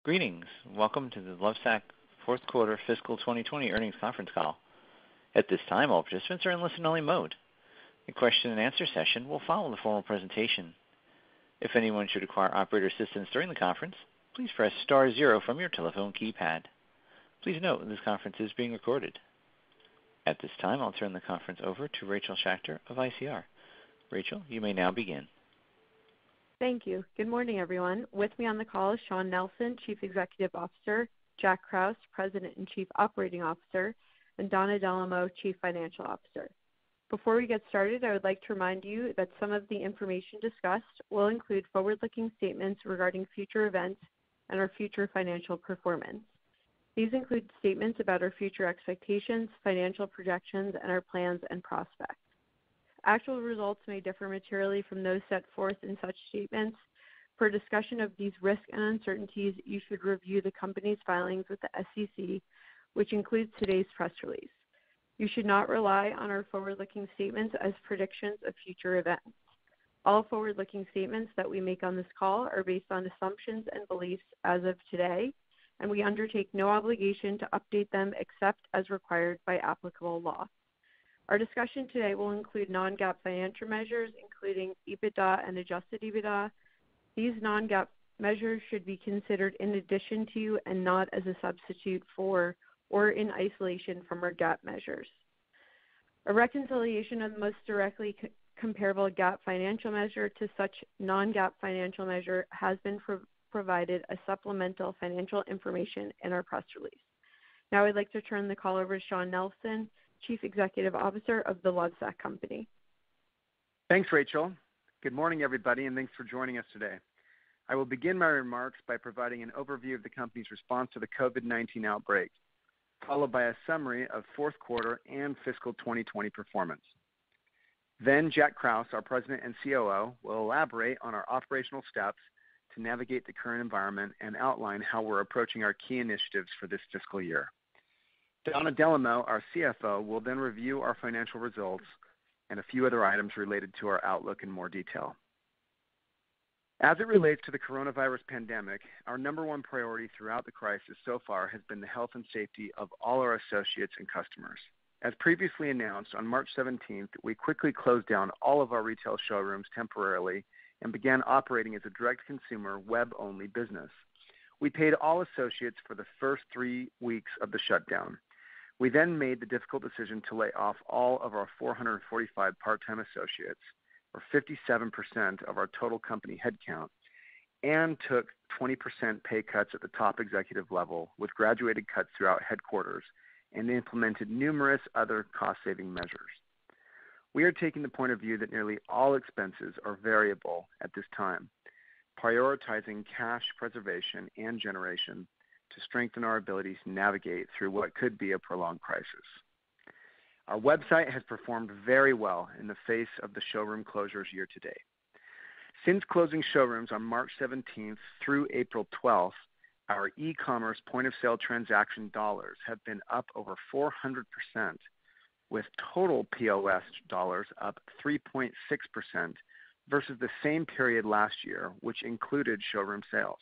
Greetings. Welcome to the Lovesac fourth quarter fiscal 2020 earnings conference call. At this time, all participants are in listen-only mode. A question-and-answer session will follow the formal presentation. If anyone should require operator assistance during the conference, please press star zero from your telephone keypad. Please note this conference is being recorded. At this time, I'll turn the conference over to Rachel Schachter of ICR. Rachel, you may now begin. Thank you. Good morning, everyone. With me on the call is Shawn Nelson, Chief Executive Officer, Jack Krause, President and Chief Operating Officer, and Donna Delamo, Chief Financial Officer. Before we get started, I would like to remind you that some of the information discussed will include forward-looking statements regarding future events and our future financial performance. These include statements about our future expectations, financial projections, and our plans and prospects. Actual results may differ materially from those set forth in such statements. For a discussion of these risks and uncertainties, you should review the company's filings with the SEC, which includes today's press release. You should not rely on our forward-looking statements as predictions of future events. All forward-looking statements that we make on this call are based on assumptions and beliefs as of today, and we undertake no obligation to update them except as required by applicable law. Our discussion today will include non-GAAP financial measures, including EBITDA and adjusted EBITDA. These non-GAAP measures should be considered in addition to and not as a substitute for or in isolation from our GAAP measures. A reconciliation of the most directly comparable GAAP financial measure to such non-GAAP financial measure has been provided as supplemental financial information in our press release. Now I'd like to turn the call over to Shawn Nelson, Chief Executive Officer of the Lovesac Company. Thanks, Rachel. Good morning, everybody, and thanks for joining us today. I will begin my remarks by providing an overview of the company's response to the COVID-19 outbreak, followed by a summary of fourth quarter and fiscal 2020 performance. Then Jack Krause, our President and COO, will elaborate on our operational steps to navigate the current environment and outline how we're approaching our key initiatives for this fiscal year. Donna Delamo, our CFO, will then review our financial results and a few other items related to our outlook in more detail. As it relates to the coronavirus pandemic, our number one priority throughout the crisis so far has been the health and safety of all our associates and customers. As previously announced, on March 17th, we quickly closed down all of our retail showrooms temporarily and began operating as a direct-to-consumer, web-only business. We paid all associates for the first 3 weeks of the shutdown. We then made the difficult decision to lay off all of our 445 part-time associates, or 57% of our total company headcount, and took 20% pay cuts at the top executive level with graduated cuts throughout headquarters and implemented numerous other cost-saving measures. We are taking the point of view that nearly all expenses are variable at this time, prioritizing cash preservation and generation to strengthen our ability to navigate through what could be a prolonged crisis. Our website has performed very well in the face of the showroom closures year to date. Since closing showrooms on March 17th through April 12th, our e-commerce point-of-sale transaction dollars have been up over 400%, with total POS dollars up 3.6% versus the same period last year, which included showroom sales.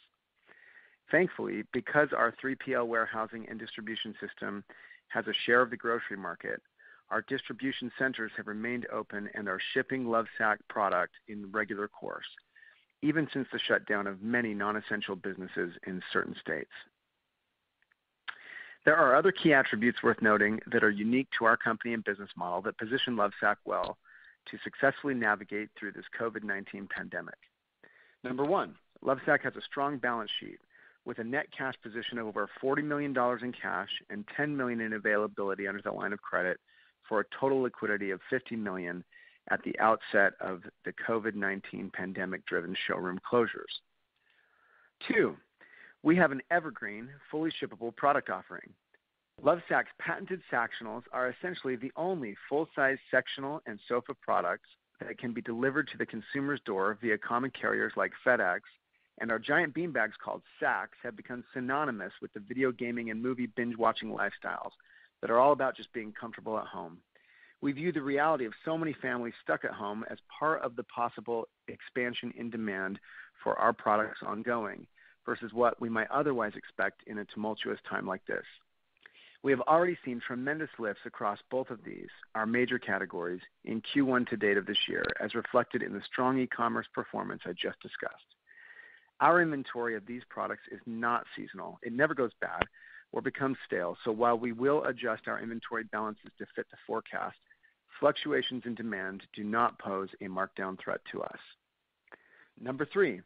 Thankfully, because our 3PL warehousing and distribution system has a share of the grocery market, our distribution centers have remained open and are shipping Lovesac product in regular course, even since the shutdown of many non-essential businesses in certain states. There are other key attributes worth noting that are unique to our company and business model that position Lovesac well to successfully navigate through this COVID-19 pandemic. Number one, Lovesac has a strong balance sheet with a net cash position of over $40 million in cash and $10 million in availability under the line of credit for a total liquidity of $50 million at the outset of the COVID-19 pandemic-driven showroom closures. Two, we have an evergreen, fully shippable product offering. Lovesac's patented Sactionals are essentially the only full-size sectional and sofa products that can be delivered to the consumer's door via common carriers like FedEx, and our giant beanbags called Sacs have become synonymous with the video gaming and movie binge-watching lifestyles that are all about just being comfortable at home. We view the reality of so many families stuck at home as part of the possible expansion in demand for our products ongoing, versus what we might otherwise expect in a tumultuous time like this. We have already seen tremendous lifts across both of these, our major categories, in Q1 to date of this year, as reflected in the strong e-commerce performance I just discussed. Our inventory of these products is not seasonal. It never goes bad or becomes stale, so while we will adjust our inventory balances to fit the forecast, fluctuations in demand do not pose a markdown threat to us. Number 3,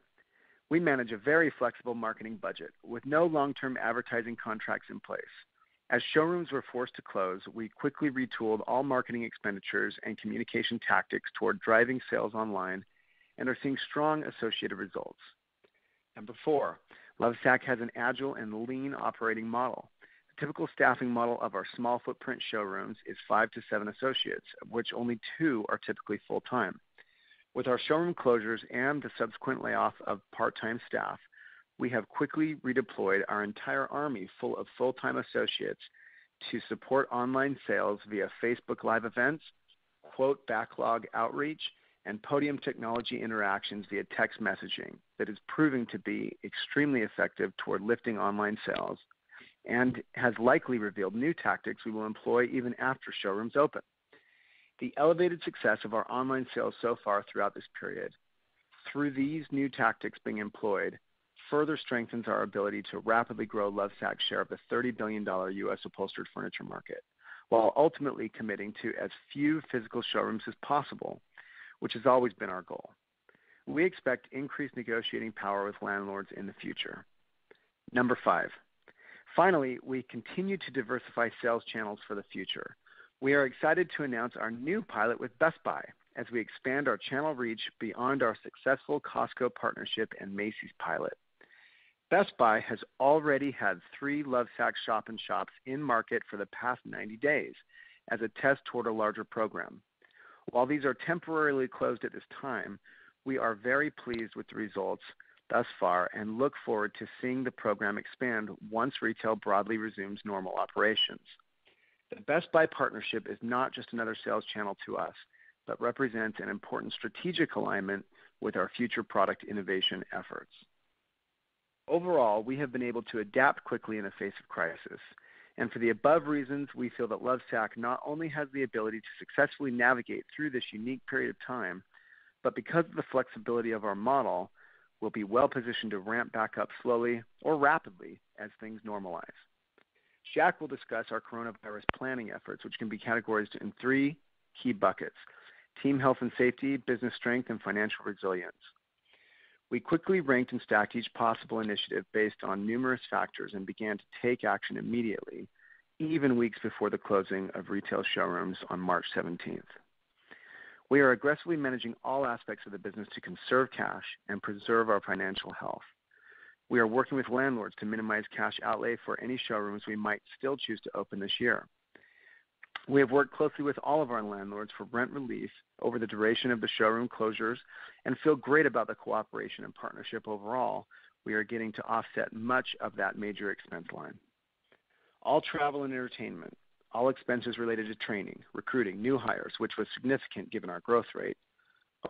we manage a very flexible marketing budget with no long-term advertising contracts in place. As showrooms were forced to close, we quickly retooled all marketing expenditures and communication tactics toward driving sales online and are seeing strong associated results. Number 4, Lovesac has an agile and lean operating model. The typical staffing model of our small footprint showrooms is 5 to 7 associates, of which only 2 are typically full-time. With our showroom closures and the subsequent layoff of part-time staff, we have quickly redeployed our entire army full of full-time associates to support online sales via Facebook Live events, quote backlog outreach, and podium technology interactions via text messaging that is proving to be extremely effective toward lifting online sales and has likely revealed new tactics we will employ even after showrooms open. The elevated success of our online sales so far throughout this period, through these new tactics being employed, further strengthens our ability to rapidly grow Lovesac's share of the $30 billion U.S. upholstered furniture market, while ultimately committing to as few physical showrooms as possible, which has always been our goal. We expect increased negotiating power with landlords in the future. Number 5. Finally, we continue to diversify sales channels for the future. We are excited to announce our new pilot with Best Buy as we expand our channel reach beyond our successful Costco partnership and Macy's pilot. Best Buy has already had 3 Lovesac shop-in-shops in market for the past 90 days as a test toward a larger program. While these are temporarily closed at this time, we are very pleased with the results thus far and look forward to seeing the program expand once retail broadly resumes normal operations. The Best Buy partnership is not just another sales channel to us, but represents an important strategic alignment with our future product innovation efforts. Overall, we have been able to adapt quickly in the face of crisis. And for the above reasons, we feel that Lovesac not only has the ability to successfully navigate through this unique period of time, but because of the flexibility of our model, will be well positioned to ramp back up slowly or rapidly as things normalize. Jack will discuss our coronavirus planning efforts, which can be categorized in 3 key buckets: team health and safety, business strength, and financial resilience. We quickly ranked and stacked each possible initiative based on numerous factors and began to take action immediately, even weeks before the closing of retail showrooms on March 17th. We are aggressively managing all aspects of the business to conserve cash and preserve our financial health. We are working with landlords to minimize cash outlay for any showrooms we might still choose to open this year. We have worked closely with all of our landlords for rent relief over the duration of the showroom closures and feel great about the cooperation and partnership overall we are getting to offset much of that major expense line. All travel and entertainment, all expenses related to training, recruiting, new hires, which was significant given our growth rate,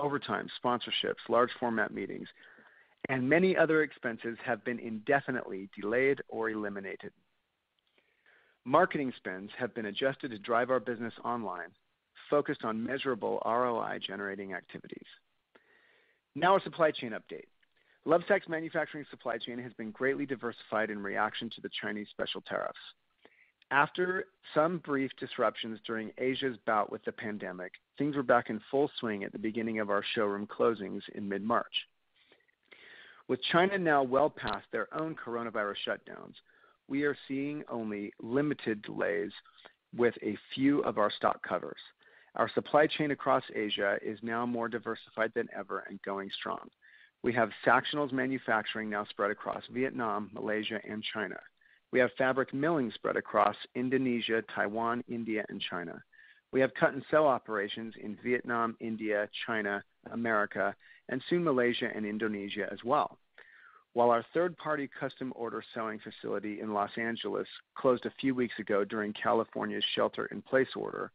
overtime, sponsorships, large format meetings, and many other expenses have been indefinitely delayed or eliminated. Marketing spends have been adjusted to drive our business online, focused on measurable ROI generating activities. Now our supply chain update. Lovesac's manufacturing supply chain has been greatly diversified in reaction to the Chinese special tariffs. After some brief disruptions during Asia's bout with the pandemic, things were back in full swing at the beginning of our showroom closings in mid-March. With China now well past their own coronavirus shutdowns, we are seeing only limited delays with a few of our stock covers. Our supply chain across Asia is now more diversified than ever and going strong. We have Sactionals manufacturing now spread across Vietnam, Malaysia, and China. We have fabric milling spread across Indonesia, Taiwan, India, and China. We have cut and sew operations in Vietnam, India, China, America, and soon Malaysia and Indonesia as well. While our third-party custom order sewing facility in Los Angeles closed a few weeks ago during California's shelter-in-place order,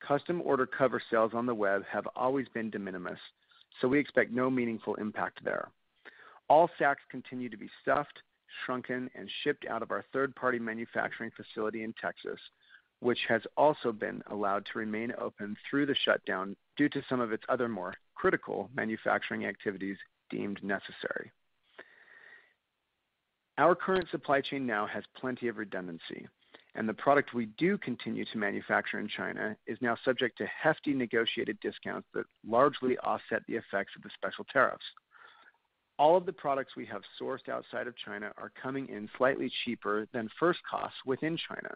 custom order cover sales on the web have always been de minimis, so we expect no meaningful impact there. All sacks continue to be stuffed, shrunken, and shipped out of our third-party manufacturing facility in Texas, which has also been allowed to remain open through the shutdown due to some of its other more critical manufacturing activities deemed necessary. Our current supply chain now has plenty of redundancy, and the product we do continue to manufacture in China is now subject to hefty negotiated discounts that largely offset the effects of the special tariffs. All of the products we have sourced outside of China are coming in slightly cheaper than first costs within China,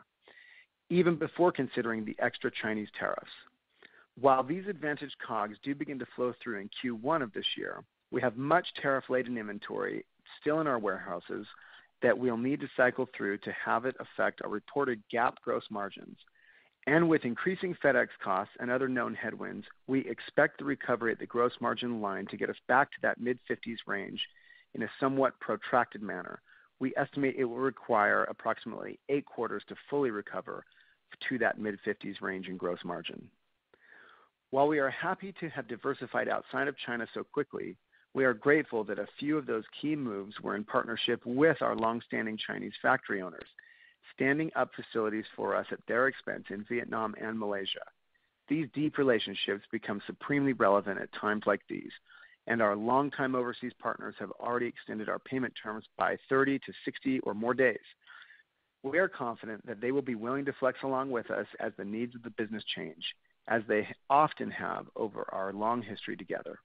even before considering the extra Chinese tariffs. While these advantaged COGS do begin to flow through in Q1 of this year, we have much tariff-laden inventory still in our warehouses that we'll need to cycle through to have it affect our reported GAAP gross margins. And with increasing FedEx costs and other known headwinds, we expect the recovery at the gross margin line to get us back to that mid-50s range in a somewhat protracted manner. We estimate it will require approximately 8 quarters to fully recover to that mid-50s range in gross margin. While we are happy to have diversified outside of China so quickly, we are grateful that a few of those key moves were in partnership with our longstanding Chinese factory owners, standing up facilities for us at their expense in Vietnam and Malaysia. These deep relationships become supremely relevant at times like these, and our longtime overseas partners have already extended our payment terms by 30 to 60 or more days. We are confident that they will be willing to flex along with us as the needs of the business change, as they often have over our long history together.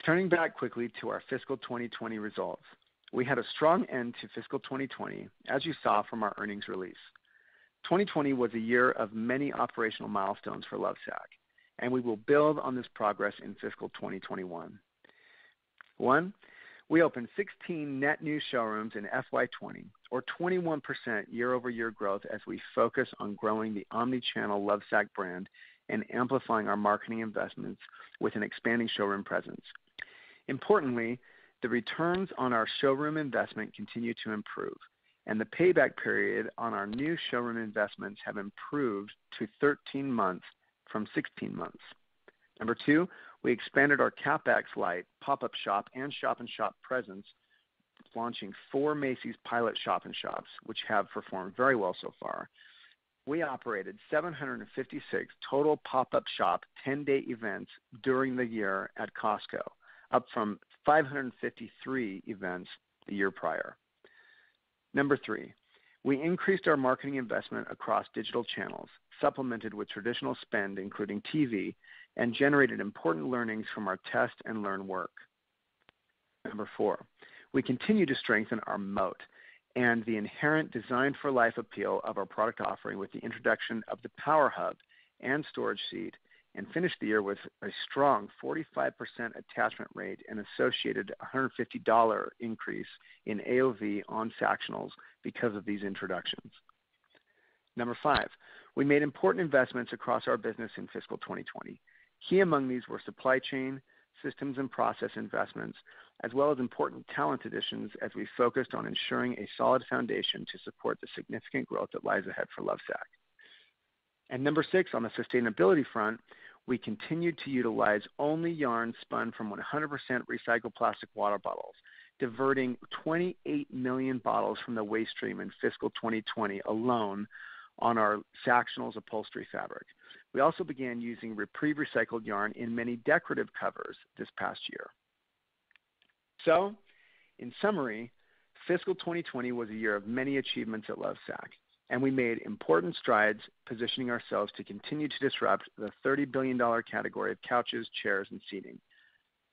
Turning back quickly to our fiscal 2020 results, we had a strong end to fiscal 2020, as you saw from our earnings release. 2020 was a year of many operational milestones for Lovesac, and we will build on this progress in fiscal 2021. 1, we opened 16 net new showrooms in FY20, or 21% year-over-year growth as we focus on growing the omni-channel Lovesac brand and amplifying our marketing investments with an expanding showroom presence. Importantly, the returns on our showroom investment continue to improve, and the payback period on our new showroom investments have improved to 13 months from 16 months. Number 2, we expanded our CapEx light pop-up shop and shop-in-shop presence, launching 4 Macy's pilot shop-in-shops, which have performed very well so far. We operated 756 total pop-up shop 10-day events during the year at Costco, up from 553 events the year prior. Number 3, we increased our marketing investment across digital channels, supplemented with traditional spend, including TV, and generated important learnings from our test and learn work. Number 4, we continue to strengthen our moat and the inherent design for life appeal of our product offering with the introduction of the Power Hub and storage seat, and finished the year with a strong 45% attachment rate and associated $150 increase in AOV on Sactionals because of these introductions. Number 5, we made important investments across our business in fiscal 2020. Key among these were supply chain, systems and process investments, as well as important talent additions as we focused on ensuring a solid foundation to support the significant growth that lies ahead for Lovesac. And number 6, on the sustainability front, we continued to utilize only yarn spun from 100% recycled plastic water bottles, diverting 28 million bottles from the waste stream in fiscal 2020 alone on our Sactionals upholstery fabric. We also began using Reprieve recycled yarn in many decorative covers this past year. So, in summary, fiscal 2020 was a year of many achievements at Lovesac, and we made important strides positioning ourselves to continue to disrupt the $30 billion category of couches, chairs, and seating.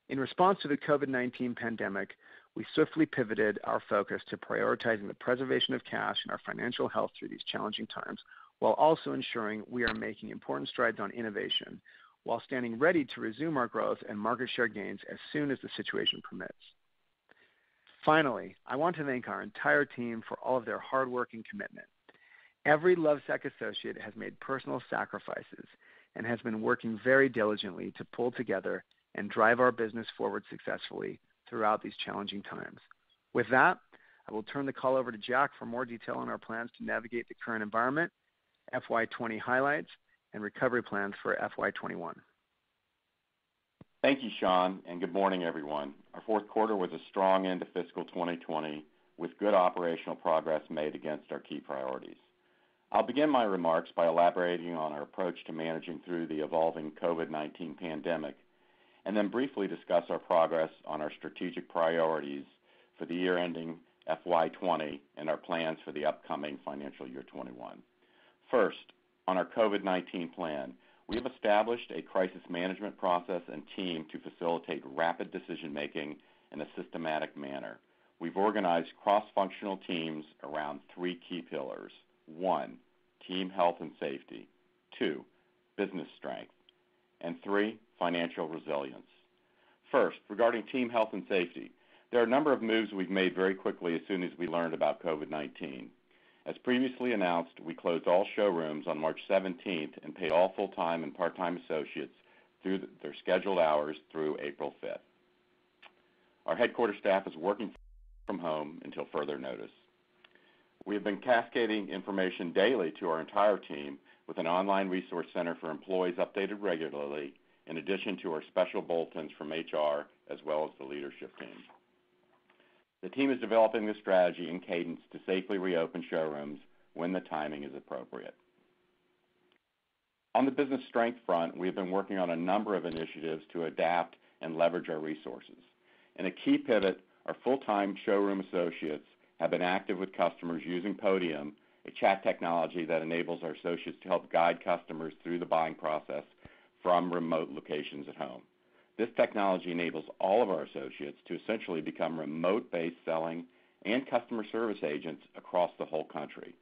In response to the COVID-19 pandemic, we swiftly pivoted our focus to prioritizing the preservation of cash and our financial health through these challenging times, while also ensuring we are making important strides on innovation, while standing ready to resume our growth and market share gains as soon as the situation permits. Finally, I want to thank our entire team for all of their hard work and commitment. Every Lovesac associate has made personal sacrifices and has been working very diligently to pull together and drive our business forward successfully throughout these challenging times. With that, I will turn the call over to Jack for more detail on our plans to navigate the current environment, FY20 highlights, and recovery plans for FY21. Thank you, Shawn, and good morning, everyone. Our fourth quarter was a strong end to fiscal 2020 with good operational progress made against our key priorities. I'll begin my remarks by elaborating on our approach to managing through the evolving COVID-19 pandemic, and then briefly discuss our progress on our strategic priorities for the year ending FY20 and our plans for the upcoming financial year 21. First, on our COVID-19 plan, we have established a crisis management process and team to facilitate rapid decision-making in a systematic manner. We've organized cross-functional teams around three key pillars. 1, team health and safety. 2, business strength. And 3, financial resilience. First, regarding team health and safety, there are a number of moves we've made very quickly as soon as we learned about COVID-19. As previously announced, we closed all showrooms on March 17th and paid all full-time and part-time associates through their scheduled hours through April 5th. Our headquarters staff is working from home until further notice. We have been cascading information daily to our entire team with an online resource center for employees updated regularly, in addition to our special bulletins from HR as well as the leadership team. The team is developing the strategy and cadence to safely reopen showrooms when the timing is appropriate. On the business strength front, we have been working on a number of initiatives to adapt and leverage our resources. In a key pivot, our full-time showroom associates have been active with customers using Podium, a chat technology that enables our associates to help guide customers through the buying process from remote locations at home. This technology enables all of our associates to essentially become remote-based selling and customer service agents across the whole country.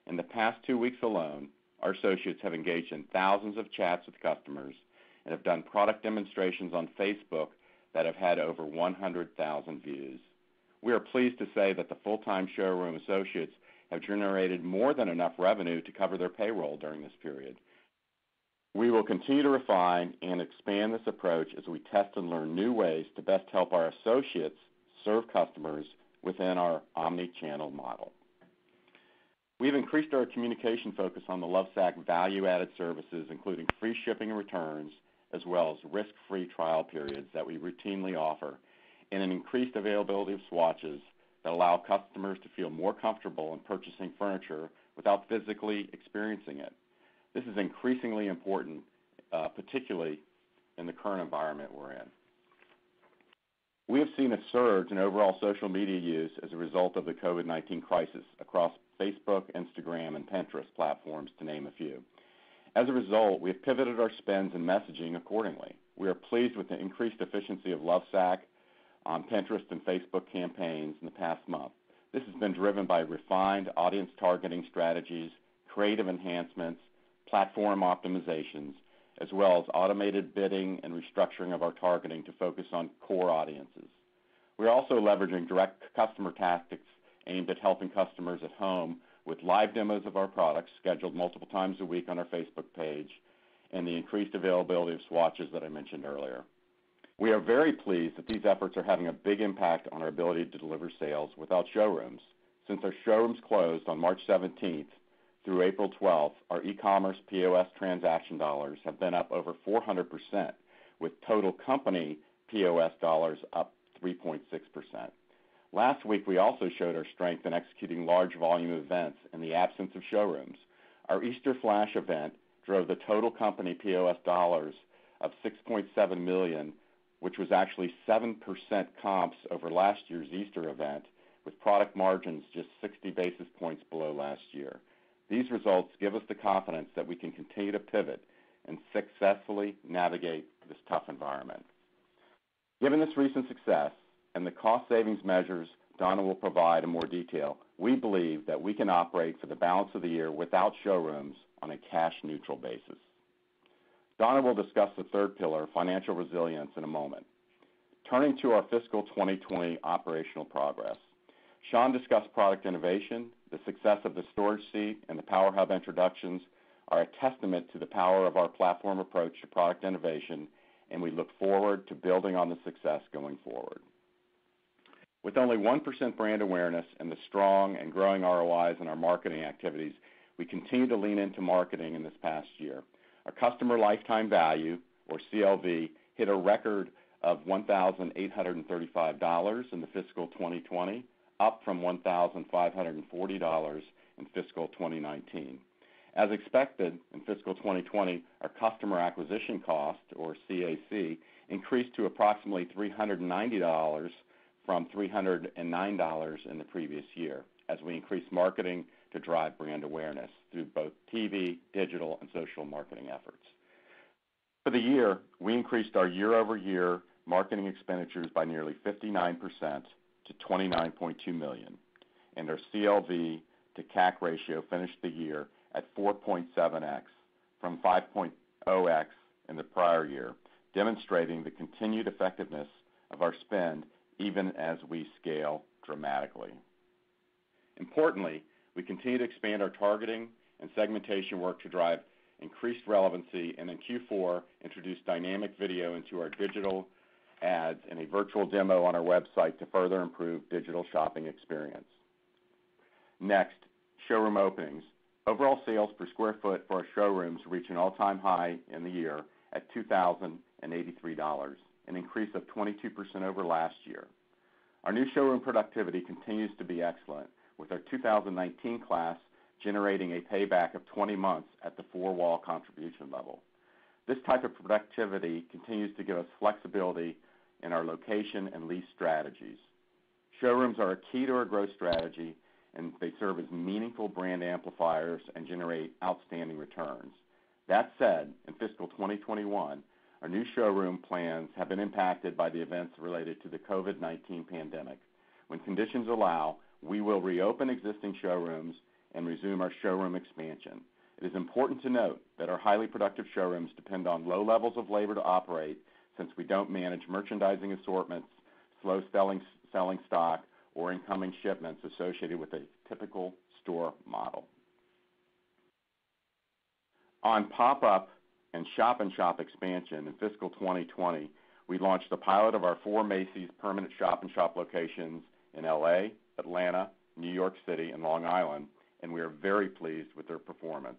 In the past 2 weeks alone, our associates have engaged in thousands of chats with customers and have done product demonstrations on Facebook that have had over 100,000 views. We are pleased to say that the full-time showroom associates have generated more than enough revenue to cover their payroll during this period. We will continue to refine and expand this approach as we test and learn new ways to best help our associates serve customers within our omni-channel model. We've increased our communication focus on the Lovesac value-added services, including free shipping and returns, as well as risk-free trial periods that we routinely offer, and an increased availability of swatches that allow customers to feel more comfortable in purchasing furniture without physically experiencing it. This is increasingly important, particularly in the current environment we're in. We have seen a surge in overall social media use as a result of the COVID-19 crisis across Facebook, Instagram, and Pinterest platforms, to name a few. As a result, we have pivoted our spends and messaging accordingly. We are pleased with the increased efficiency of Lovesac on Pinterest and Facebook campaigns in the past month. This has been driven by refined audience targeting strategies, creative enhancements, platform optimizations, as well as automated bidding and restructuring of our targeting to focus on core audiences. We're also leveraging direct customer tactics aimed at helping customers at home with live demos of our products scheduled multiple times a week on our Facebook page and the increased availability of swatches that I mentioned earlier. We are very pleased that these efforts are having a big impact on our ability to deliver sales without showrooms. Since our showrooms closed on March 17th, through April 12th, our e-commerce POS transaction dollars have been up over 400%, with total company POS dollars up 3.6%. Last week, we also showed our strength in executing large volume events in the absence of showrooms. Our Easter Flash event drove the total company POS dollars of $6.7 million, which was actually 7% comps over last year's Easter event, with product margins just 60 basis points below last year. These results give us the confidence that we can continue to pivot and successfully navigate this tough environment. Given this recent success and the cost savings measures Donna will provide in more detail, we believe that we can operate for the balance of the year without showrooms on a cash-neutral basis. Donna will discuss the third pillar, financial resilience, in a moment. Turning to our fiscal 2020 operational progress, Shawn discussed product innovation. The success of the storage seat and the Power Hub introductions are a testament to the power of our platform approach to product innovation, and we look forward to building on the success going forward. With only 1% brand awareness and the strong and growing ROIs in our marketing activities, we continue to lean into marketing in this past year. Our customer lifetime value, or CLV, hit a record of $1,835 in the fiscal 2020, up from $1,540 in fiscal 2019. As expected, in fiscal 2020, our customer acquisition cost, or CAC, increased to approximately $390 from $309 in the previous year, as we increased marketing to drive brand awareness through both TV, digital, and social marketing efforts. For the year, we increased our year-over-year marketing expenditures by nearly 59% to $29.2 million, and our CLV to CAC ratio finished the year at 4.7x from 5.0x in the prior year, demonstrating the continued effectiveness of our spend even as we scale dramatically. Importantly, we continue to expand our targeting and segmentation work to drive increased relevancy, and in Q4 introduced dynamic video into our digital ads and a virtual demo on our website to further improve digital shopping experience. Next, showroom openings. Overall sales per square foot for our showrooms reached an all-time high in the year at $2,083, an increase of 22% over last year. Our new showroom productivity continues to be excellent, with our 2019 class generating a payback of 20 months at the four-wall contribution level. This type of productivity continues to give us flexibility in our location and lease strategies. Showrooms are a key to our growth strategy, and they serve as meaningful brand amplifiers and generate outstanding returns. That said, in fiscal 2021, our new showroom plans have been impacted by the events related to the COVID-19 pandemic. When conditions allow, we will reopen existing showrooms and resume our showroom expansion. It is important to note that our highly productive showrooms depend on low levels of labor to operate, since we don't manage merchandising assortments, slow selling stock, or incoming shipments associated with a typical store model. On pop-up and shop-in-shop expansion in fiscal 2020, we launched the pilot of our 4 Macy's permanent shop-in-shop locations in LA, Atlanta, New York City, and Long Island, and we are very pleased with their performance.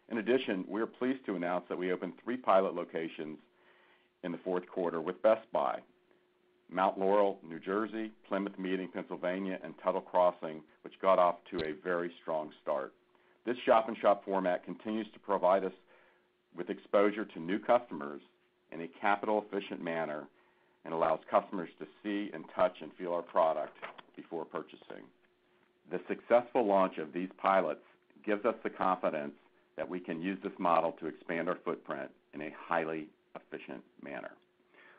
In addition, we are pleased to announce that we opened 3 pilot locations in the fourth quarter with Best Buy: Mount Laurel, New Jersey, Plymouth Meeting, Pennsylvania, and Tuttle Crossing, which got off to a very strong start. This shop-in-shop format continues to provide us with exposure to new customers in a capital-efficient manner and allows customers to see and touch and feel our product before purchasing. The successful launch of these pilots gives us the confidence that we can use this model to expand our footprint in a highly efficient manner.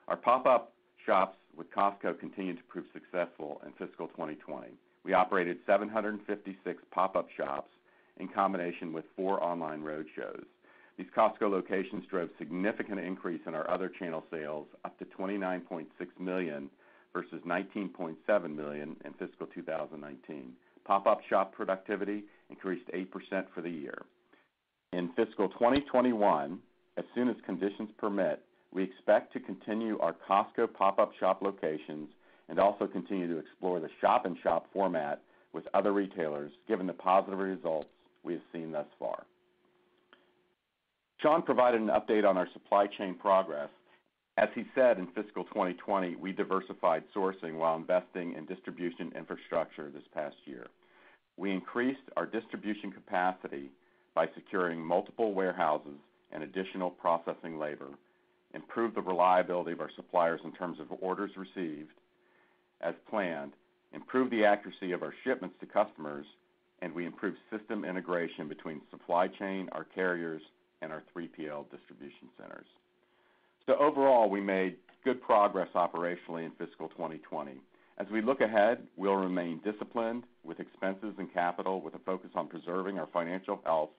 Our pop-up shops with Costco continued to prove successful in fiscal 2020. We operated 756 pop-up shops in combination with 4 online road shows. These Costco locations drove significant increase in our other channel sales, up to $29.6 million versus $19.7 million in fiscal 2019. Pop-up shop productivity increased 8% for the year. In fiscal 2021, as soon as conditions permit, we expect to continue our Costco pop-up shop locations and also continue to explore the shop-in-shop format with other retailers, given the positive results we have seen thus far. Shawn provided an update on our supply chain progress. As he said, in fiscal 2020, we diversified sourcing while investing in distribution infrastructure this past year. We increased our distribution capacity by securing multiple warehouses and additional processing labor, improved the reliability of our suppliers in terms of orders received as planned, improved the accuracy of our shipments to customers, and we improved system integration between supply chain, our carriers, and our 3PL distribution centers. So overall, we made good progress operationally in fiscal 2020. As we look ahead, we'll remain disciplined with expenses and capital, with a focus on preserving our financial health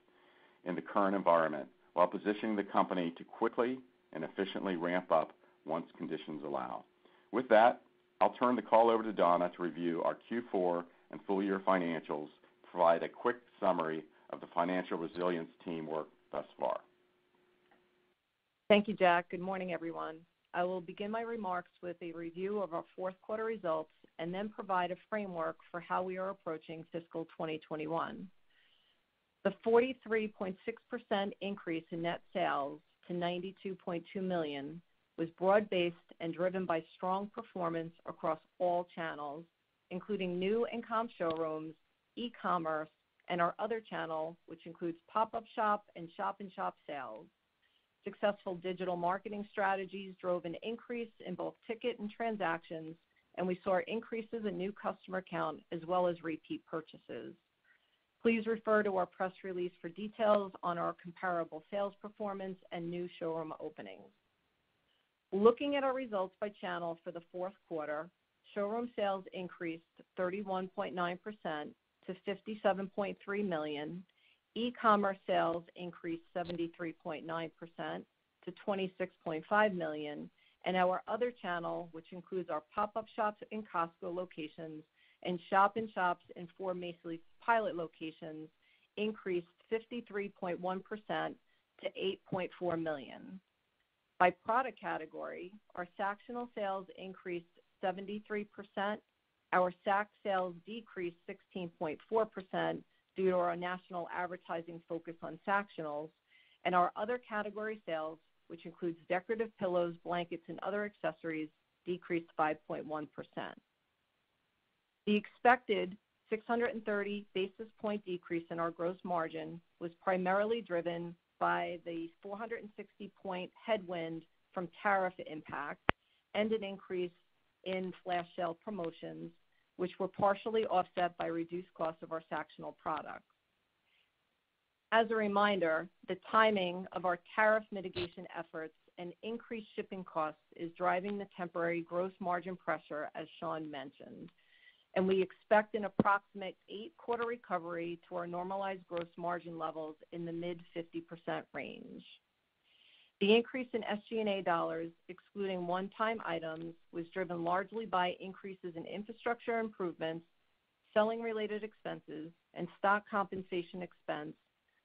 in the current environment, while positioning the company to quickly and efficiently ramp up once conditions allow. With that, I'll turn the call over to Donna to review our Q4 and full year financials, provide a quick summary of the financial resilience team work thus far. Thank you, Jack. Good morning, everyone. I will begin my remarks with a review of our fourth quarter results and then provide a framework for how we are approaching fiscal 2021. The 43.6% increase in net sales to $92.2 million was broad-based and driven by strong performance across all channels, including new and comp showrooms, e-commerce, and our other channel, which includes pop-up shop and shop-in-shop sales. Successful digital marketing strategies drove an increase in both ticket and transactions, and we saw increases in new customer count as well as repeat purchases. Please refer to our press release for details on our comparable sales performance and new showroom openings. Looking at our results by channel for the fourth quarter, showroom sales increased 31.9% to $57.3 million. E-commerce sales increased 73.9% to $26.5 million, and our other channel, which includes our pop-up shops in Costco locations and shop-in-shops in 4 Macy's pilot locations, increased 53.1% to $8.4 million. By product category, our Sactional sales increased 73%, our Sac sales decreased 16.4% due to our national advertising focus on Sactionals, and our other category sales, which includes decorative pillows, blankets, and other accessories, decreased 5.1%. The expected 630 basis point decrease in our gross margin was primarily driven by the 460 point headwind from tariff impact and an increase in flash sale promotions, which were partially offset by reduced costs of our Sactional products. As a reminder, the timing of our tariff mitigation efforts and increased shipping costs is driving the temporary gross margin pressure, as Shawn mentioned, and we expect an approximate 8-quarter recovery to our normalized gross margin levels in the mid-50% range. The increase in SG&A dollars, excluding one-time items, was driven largely by increases in infrastructure improvements, selling-related expenses, and stock compensation expense,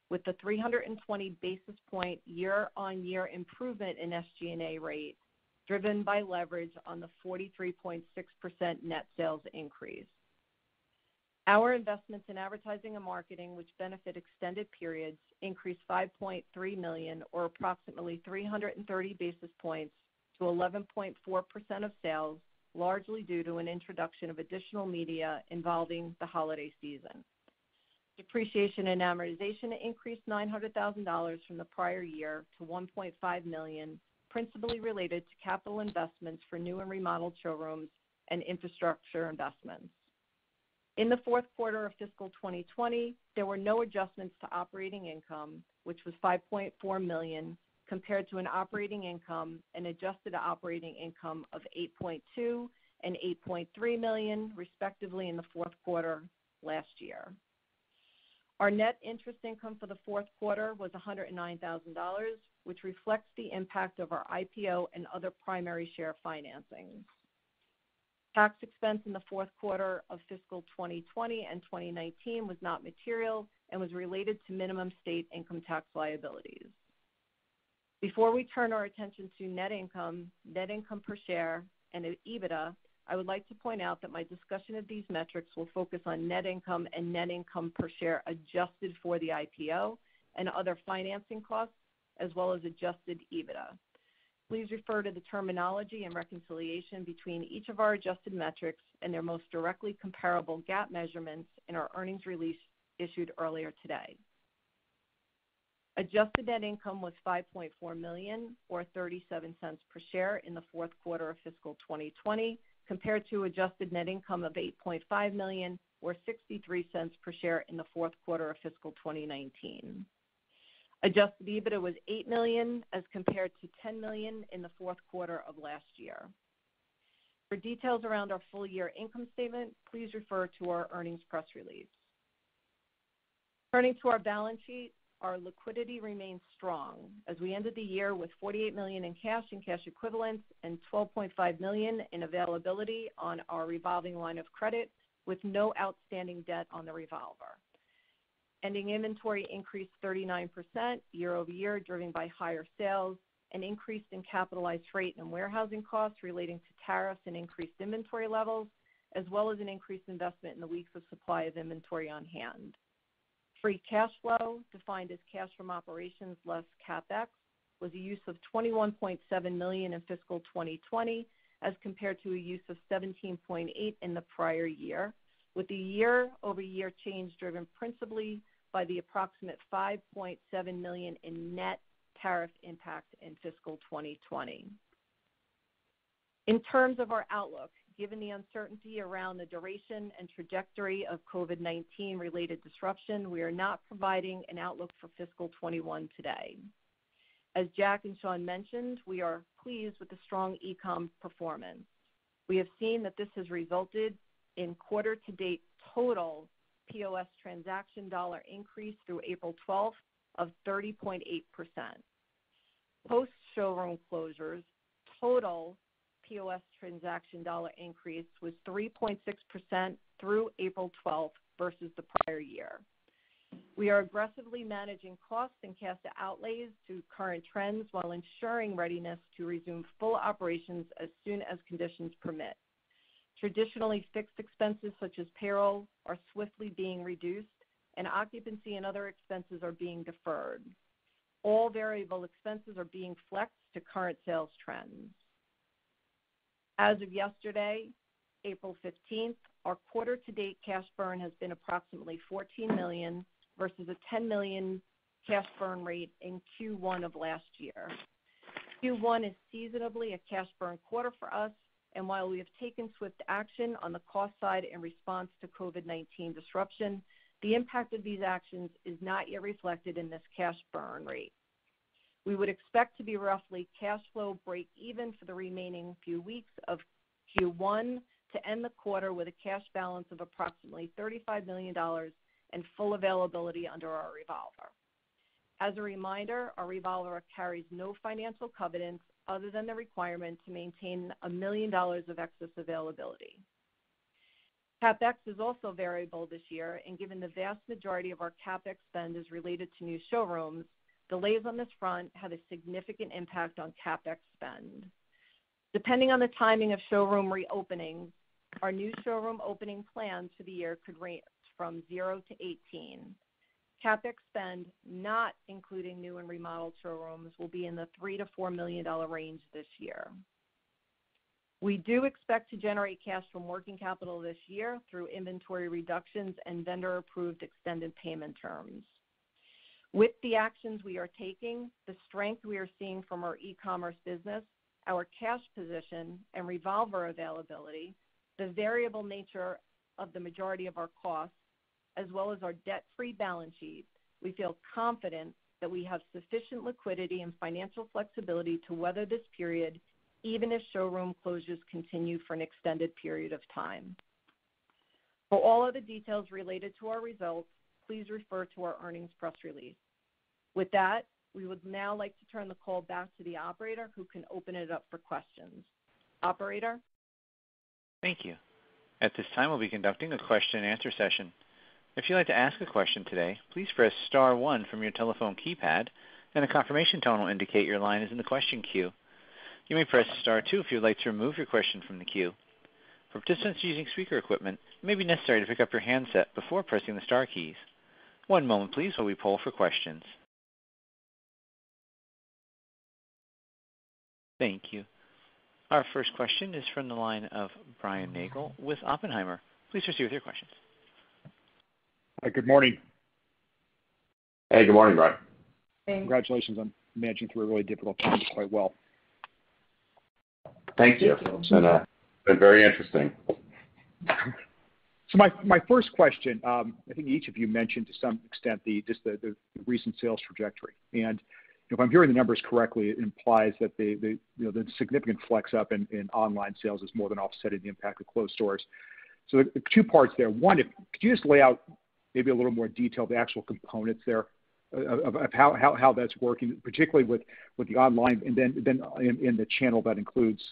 with the 320 basis point year-on-year improvement in SG&A rate driven by leverage on the 43.6% net sales increase. Our investments in advertising and marketing, which benefit extended periods, increased $5.3 million, or approximately 330 basis points, to 11.4% of sales, largely due to an introduction of additional media involving the holiday season. Depreciation and amortization increased $900,000 from the prior year to $1.5 million, principally related to capital investments for new and remodeled showrooms and infrastructure investments. In the fourth quarter of fiscal 2020, there were no adjustments to operating income, which was $5.4 million, compared to an operating income and adjusted operating income of $8.2 and $8.3 million, respectively, in the fourth quarter last year. Our net interest income for the fourth quarter was $109,000, which reflects the impact of our IPO and other primary share financings. Tax expense in the fourth quarter of fiscal 2020 and 2019 was not material and was related to minimum state income tax liabilities. Before we turn our attention to net income per share, and EBITDA, I would like to point out that my discussion of these metrics will focus on net income and net income per share adjusted for the IPO and other financing costs, as well as adjusted EBITDA. Please refer to the terminology and reconciliation between each of our adjusted metrics and their most directly comparable GAAP measurements in our earnings release issued earlier today. Adjusted net income was $5.4 million, or 37 cents per share in the fourth quarter of fiscal 2020, compared to adjusted net income of $8.5 million, or 63 cents per share in the fourth quarter of fiscal 2019. Adjusted EBITDA was $8 million as compared to $10 million in the fourth quarter of last year. For details around our full year income statement, please refer to our earnings press release. Turning to our balance sheet, our liquidity remains strong as we ended the year with $48 million in cash and cash equivalents and $12.5 million in availability on our revolving line of credit, with no outstanding debt on the revolver. Ending inventory increased 39% year over year, driven by higher sales, an increase in capitalized freight and warehousing costs relating to tariffs and increased inventory levels, as well as an increased investment in the weeks of supply of inventory on hand. Free cash flow, defined as cash from operations less CapEx, was a use of $21.7 million in fiscal 2020 as compared to a use of $17.8 million in the prior year, with the year-over-year change driven principally by the approximate $5.7 million in net tariff impact in fiscal 2020. In terms of our outlook, given the uncertainty around the duration and trajectory of COVID-19 related disruption, we are not providing an outlook for fiscal 21 today. As Jack and Shawn mentioned, we are pleased with the strong e-com performance. We have seen that this has resulted in quarter-to-date total POS transaction dollar increase through April 12th of 30.8%. Post-showroom closures, total POS transaction dollar increase was 3.6% through April 12th versus the prior year. We are aggressively managing costs and cash outlays to current trends while ensuring readiness to resume full operations as soon as conditions permit. Traditionally fixed expenses such as payroll are swiftly being reduced, and occupancy and other expenses are being deferred. All variable expenses are being flexed to current sales trends. As of yesterday, April 15th, our quarter-to-date cash burn has been approximately $14 million versus a $10 million cash burn rate in Q1 of last year. Q1 is seasonably a cash burn quarter for us, and while we have taken swift action on the cost side in response to COVID-19 disruption, the impact of these actions is not yet reflected in this cash burn rate. We would expect to be roughly cash flow break even for the remaining few weeks of Q1 to end the quarter with a cash balance of approximately $35 million and full availability under our revolver. As a reminder, our revolver carries no financial covenants other than the requirement to maintain $1 million of excess availability. CapEx is also variable this year, and given the vast majority of our CapEx spend is related to new showrooms, delays on this front have a significant impact on CapEx spend. Depending on the timing of showroom reopenings, our new showroom opening plans for the year could range from 0 to 18. CapEx spend, not including new and remodeled showrooms, will be in the $3 to $4 million range this year. We do expect to generate cash from working capital this year through inventory reductions and vendor-approved extended payment terms. With the actions we are taking, the strength we are seeing from our e-commerce business, our cash position, and revolver availability, the variable nature of the majority of our costs, as well as our debt-free balance sheet, we feel confident that we have sufficient liquidity and financial flexibility to weather this period, even if showroom closures continue for an extended period of time. For all other details related to our results, please refer to our earnings press release. With that, we would now like to turn the call back to the operator who can open it up for questions. Operator? Thank you. At this time, we'll be conducting a question and answer session. If you'd like to ask a question today, please press star 1 from your telephone keypad, and a confirmation tone will indicate your line is in the question queue. You may press star 2 if you'd like to remove your question from the queue. For participants using speaker equipment, it may be necessary to pick up your handset before pressing the star keys. One moment, please, while we poll for questions. Thank you. Our first question is from the line of Brian Nagel with Oppenheimer. Please proceed with your questions. Hi, good morning. Hey, good morning, Brian. Congratulations on managing through a really difficult time quite well. Thank you. It's been very interesting. So my first question, I think each of you mentioned to some extent the recent sales trajectory, and if I'm hearing the numbers correctly, it implies that the significant flex up in online sales is more than offsetting the impact of closed stores. So two parts there. One, could you just lay out maybe a little more detail the actual components there of how that's working, particularly with the online, and then in the channel that includes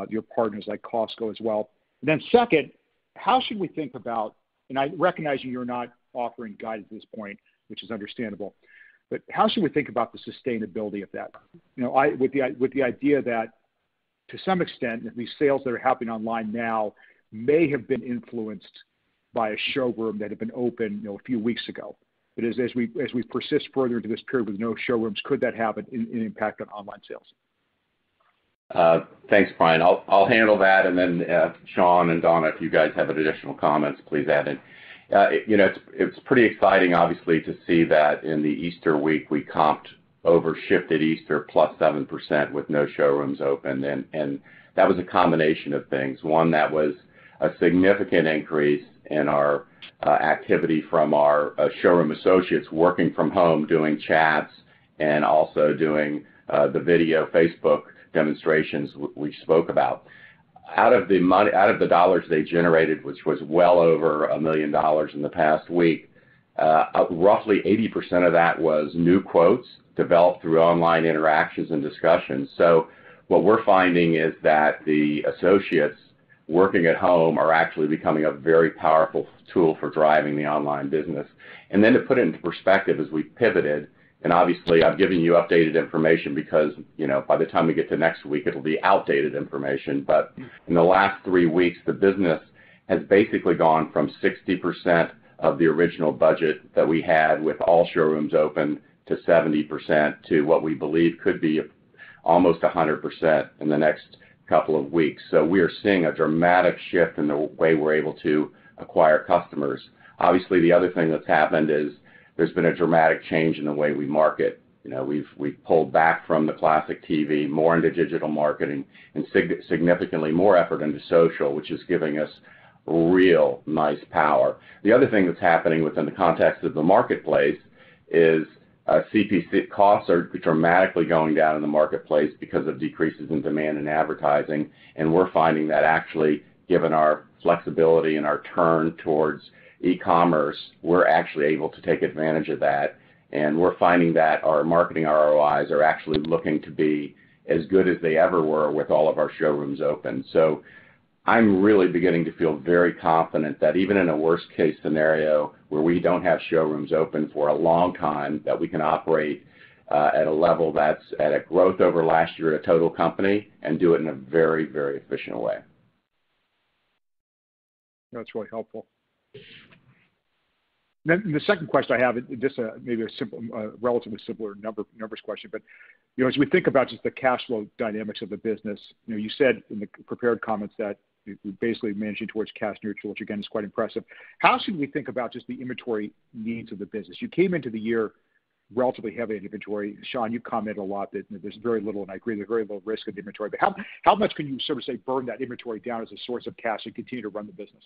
your partners like Costco as well. And then second, how should we think about, and I recognize you're not offering guidance at this point, which is understandable, but how should we think about the sustainability of that? With the idea that to some extent these sales that are happening online now may have been influenced by a showroom that had been open a few weeks ago. But as we persist further into this period with no showrooms, could that have an impact on online sales? Thanks, Brian. I'll handle that, and then Shawn and Donna, if you guys have additional comments, please add in. It's pretty exciting, obviously, to see that in the Easter week we comped over shifted Easter plus 7% with no showrooms open, and that was a combination of things. One, that was a significant increase in our activity from our showroom associates working from home, doing chats, and also doing the video Facebook demonstrations we spoke about. Out of the dollars they generated, which was well over $1 million in the past week, roughly 80% of that was new quotes developed through online interactions and discussions. So what we're finding is that the associates working at home are actually becoming a very powerful tool for driving the online business. And then to put it into perspective, as we pivoted, and obviously I've given you updated information because, by the time we get to next week, it'll be outdated information. But in the last 3 weeks, the business has basically gone from 60% of the original budget that we had with all showrooms open to 70% to what we believe could be almost 100% in the next couple of weeks. So we are seeing a dramatic shift in the way we're able to acquire customers. Obviously, the other thing that's happened is there's been a dramatic change in the way we market. We've pulled back from the classic TV, more into digital marketing, and significantly more effort into social, which is giving us real nice power. The other thing that's happening within the context of the marketplace is CPC costs are dramatically going down in the marketplace because of decreases in demand in advertising, and we're finding that actually, given our flexibility and our turn towards e-commerce, we're actually able to take advantage of that, and we're finding that our marketing ROIs are actually looking to be as good as they ever were with all of our showrooms open. So I'm really beginning to feel very confident that even in a worst case scenario where we don't have showrooms open for a long time, that we can operate at a level that's at a growth over last year at a total company and do it in a very, very efficient way. That's really helpful. Then the second question I have, just maybe a simple, relatively simpler numbers question, but as we think about just the cash flow dynamics of the business, you said in the prepared comments that we're basically managing towards cash neutral, which again is quite impressive. How should we think about just the inventory needs of the business? You came into the year relatively heavy in inventory. Shawn, you commented a lot that there's very little, and I agree, there's very little risk of the inventory. But how much can you sort of say burn that inventory down as a source of cash and continue to run the business?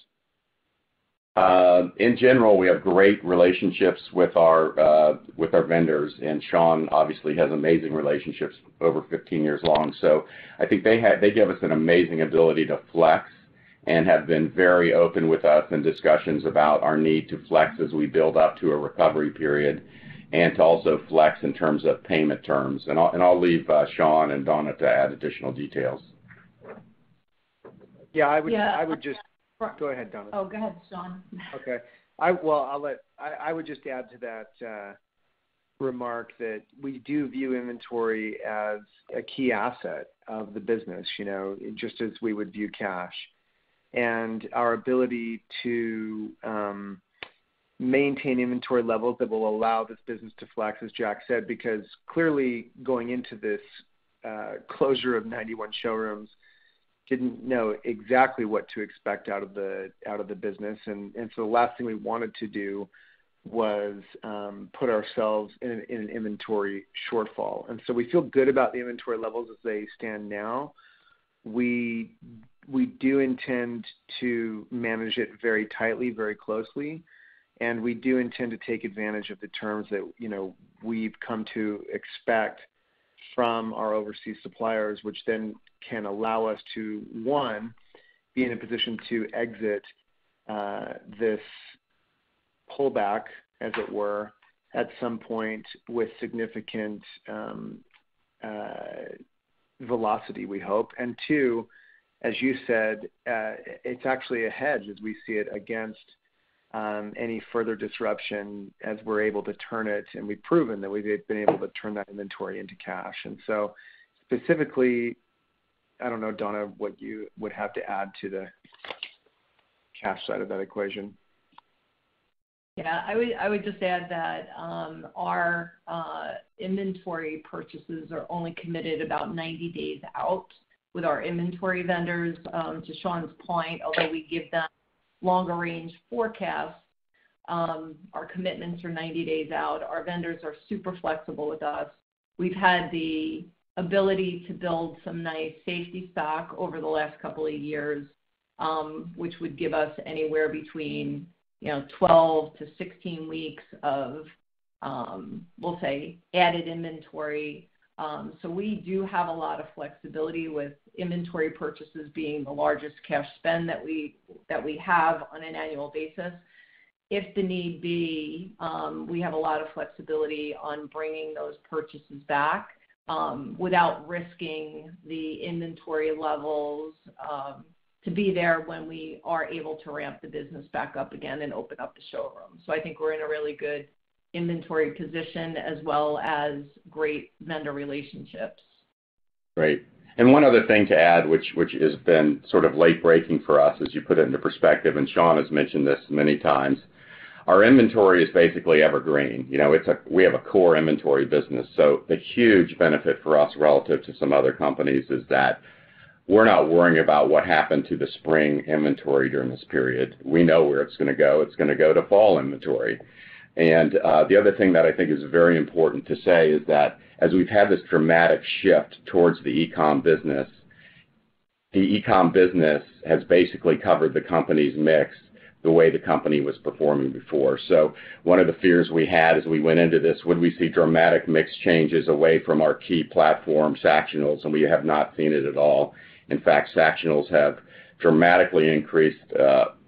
In general, we have great relationships with our vendors, and Shawn obviously has amazing relationships over 15 years long. So I think they give us an amazing ability to flex and have been very open with us in discussions about our need to flex as we build up to a recovery period, and to also flex in terms of payment terms. And I'll leave Shawn and Donna to add additional details. Yeah, I would just go ahead, Donna. Oh, go ahead, Shawn. Okay. I would just add to that remark that we do view inventory as a key asset of the business, just as we would view cash. And our ability to maintain inventory levels that will allow this business to flex, as Jack said, because clearly going into this closure of 91 showrooms, didn't know exactly what to expect out of the business, and so the last thing we wanted to do was put ourselves in an inventory shortfall. And so we feel good about the inventory levels as they stand now. We do intend to manage it very tightly, very closely, and we do intend to take advantage of the terms that we've come to expect from our overseas suppliers, which then can allow us to, one, be in a position to exit this pullback, as it were, at some point with significant velocity, we hope. And two, as you said, it's actually a hedge as we see it against any further disruption as we're able to turn it, and we've proven that we've been able to turn that inventory into cash. And so specifically, I don't know, Donna, what you would have to add to the cash side of that equation. Yeah, I would just add that our inventory purchases are only committed about 90 days out with our inventory vendors. To Shawn's point, although we give them longer range forecasts, our commitments are 90 days out. Our vendors are super flexible with us. We've had the ability to build some nice safety stock over the last couple of years, which would give us anywhere between 12 to 16 weeks of, we'll say, added inventory. So we do have a lot of flexibility with inventory purchases being the largest cash spend that we have on an annual basis. If the need be, we have a lot of flexibility on bringing those purchases back without risking the inventory levels to be there when we are able to ramp the business back up again and open up the showroom. So I think we're in a really good inventory position as well as great vendor relationships. Great. And one other thing to add, which has been sort of late breaking for us as you put it into perspective, and Shawn has mentioned this many times, our inventory is basically evergreen. We have a core inventory business. So the huge benefit for us relative to some other companies is that we're not worrying about what happened to the spring inventory during this period. We know where it's going to go. It's going to go to fall inventory. And the other thing that I think is very important to say is that as we've had this dramatic shift towards the e-com business has basically covered the company's mix the way the company was performing before. So one of the fears we had as we went into this, would we see dramatic mix changes away from our key platform, Sactionals, and we have not seen it at all. In fact, Sactionals have dramatically increased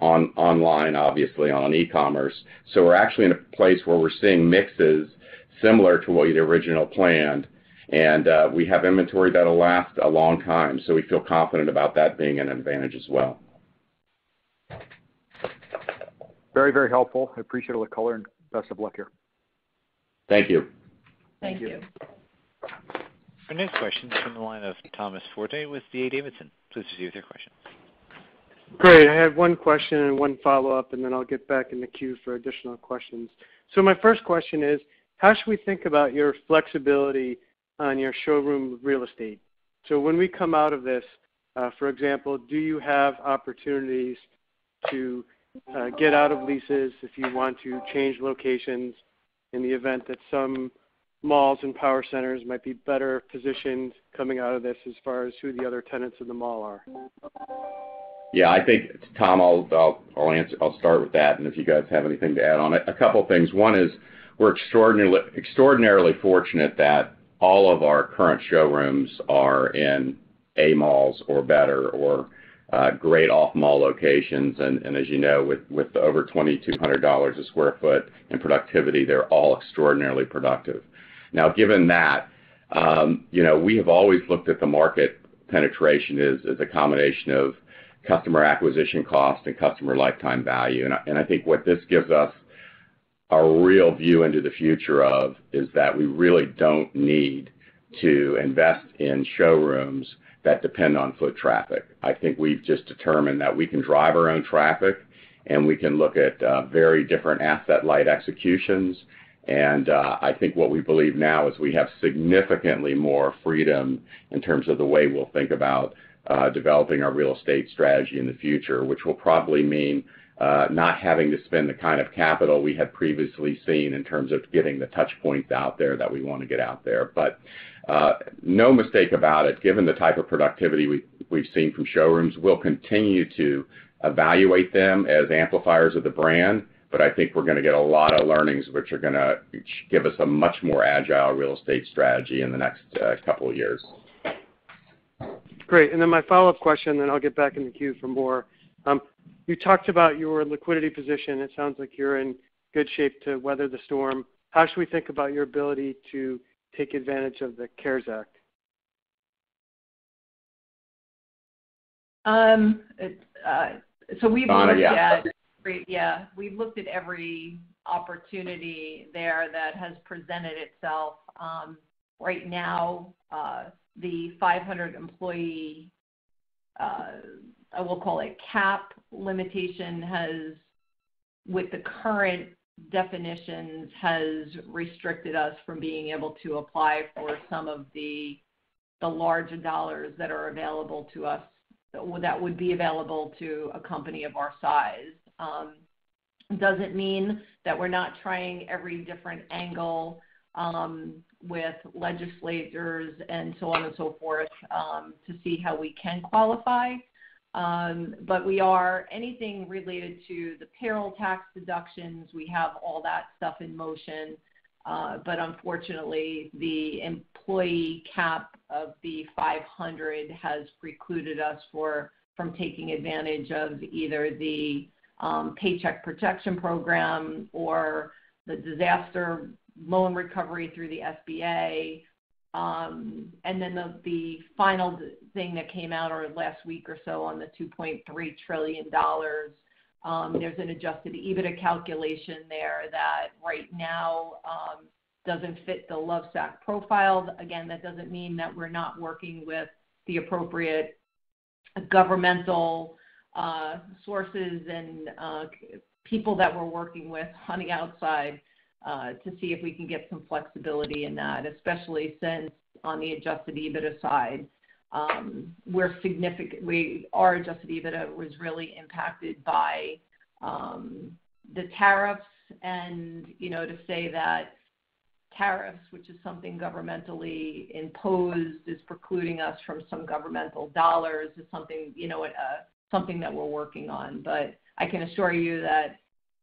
online, obviously, on e-commerce. So we're actually in a place where we're seeing mixes similar to what we'd originally planned, and we have inventory that'll last a long time, so we feel confident about that being an advantage as well. Very, very helpful. I appreciate all the color, and best of luck here. Thank you. Thank you. Our next question is from the line of Thomas Forte with D.A. Davidson. Please proceed with your question. Great. I had one question and one follow-up, and then I'll get back in the queue for additional questions. So my first question is, how should we think about your flexibility on your showroom real estate? So when we come out of this, for example, do you have opportunities to get out of leases if you want to change locations in the event that some malls and power centers might be better positioned coming out of this as far as who the other tenants in the mall are? Yeah, I think, Tom, I'll start with that, and if you guys have anything to add on it. A couple things. One is we're extraordinarily fortunate that all of our current showrooms are in A malls or better, or great off-mall locations, and as you know, with over $2,200 a square foot in productivity, they're all extraordinarily productive. Now, given that, we have always looked at the market penetration as a combination of customer acquisition cost and customer lifetime value, and I think what this gives us a real view into the future of is that we really don't need to invest in showrooms that depend on foot traffic. I think we've just determined that we can drive our own traffic, and we can look at very different asset-light executions. And I think what we believe now is we have significantly more freedom in terms of the way we'll think about developing our real estate strategy in the future, which will probably mean not having to spend the kind of capital we had previously seen in terms of getting the touch points out there that we want to get out there. But no mistake about it, given the type of productivity we've seen from showrooms, we'll continue to evaluate them as amplifiers of the brand, but I think we're going to get a lot of learnings which are going to give us a much more agile real estate strategy in the next couple of years. Great. And then my follow-up question, then I'll get back in the queue for more. You talked about your liquidity position. It sounds like you're in good shape to weather the storm. How should we think about your ability to take advantage of the CARES Act? So we've Donna, we've looked at every opportunity there that has presented itself. Right now, the 500 employee, I will call it cap limitation, has, with the current definitions has restricted us from being able to apply for some of the larger dollars that are available to us, that would be available to a company of our size. Doesn't mean that we're not trying every different angle with legislators and so on and so forth to see how we can qualify. But we are, anything related to the payroll tax deductions, we have all that stuff in motion. But unfortunately, the employee cap of the 500 has precluded us from taking advantage of either the Paycheck Protection Program or the disaster loan recovery through the SBA. And then the final thing that came out last week or so on the $2.3 trillion, there's an adjusted EBITDA calculation there that right now doesn't fit the Lovesac profile. Again, that doesn't mean that we're not working with the appropriate governmental sources and people that we're working with on the outside to see if we can get some flexibility in that, especially since on the adjusted EBITDA side, our adjusted EBITDA was really impacted by the tariffs, and to say that tariffs, which is something governmentally imposed, is precluding us from some governmental dollars is something something that we're working on. But I can assure you that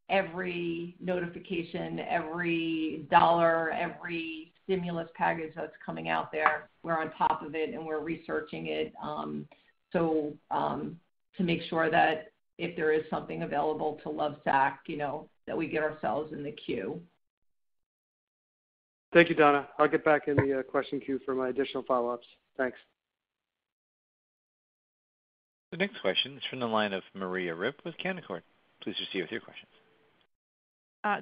every notification, every dollar, every stimulus package that's coming out there, we're on top of it and we're researching it to make sure that if there is something available to Lovesac, that we get ourselves in the queue. Thank you, Donna. I'll get back in the question queue for my additional follow-ups. Thanks. The next question is from the line of Maria Ripps with Canaccord. Please proceed with your questions.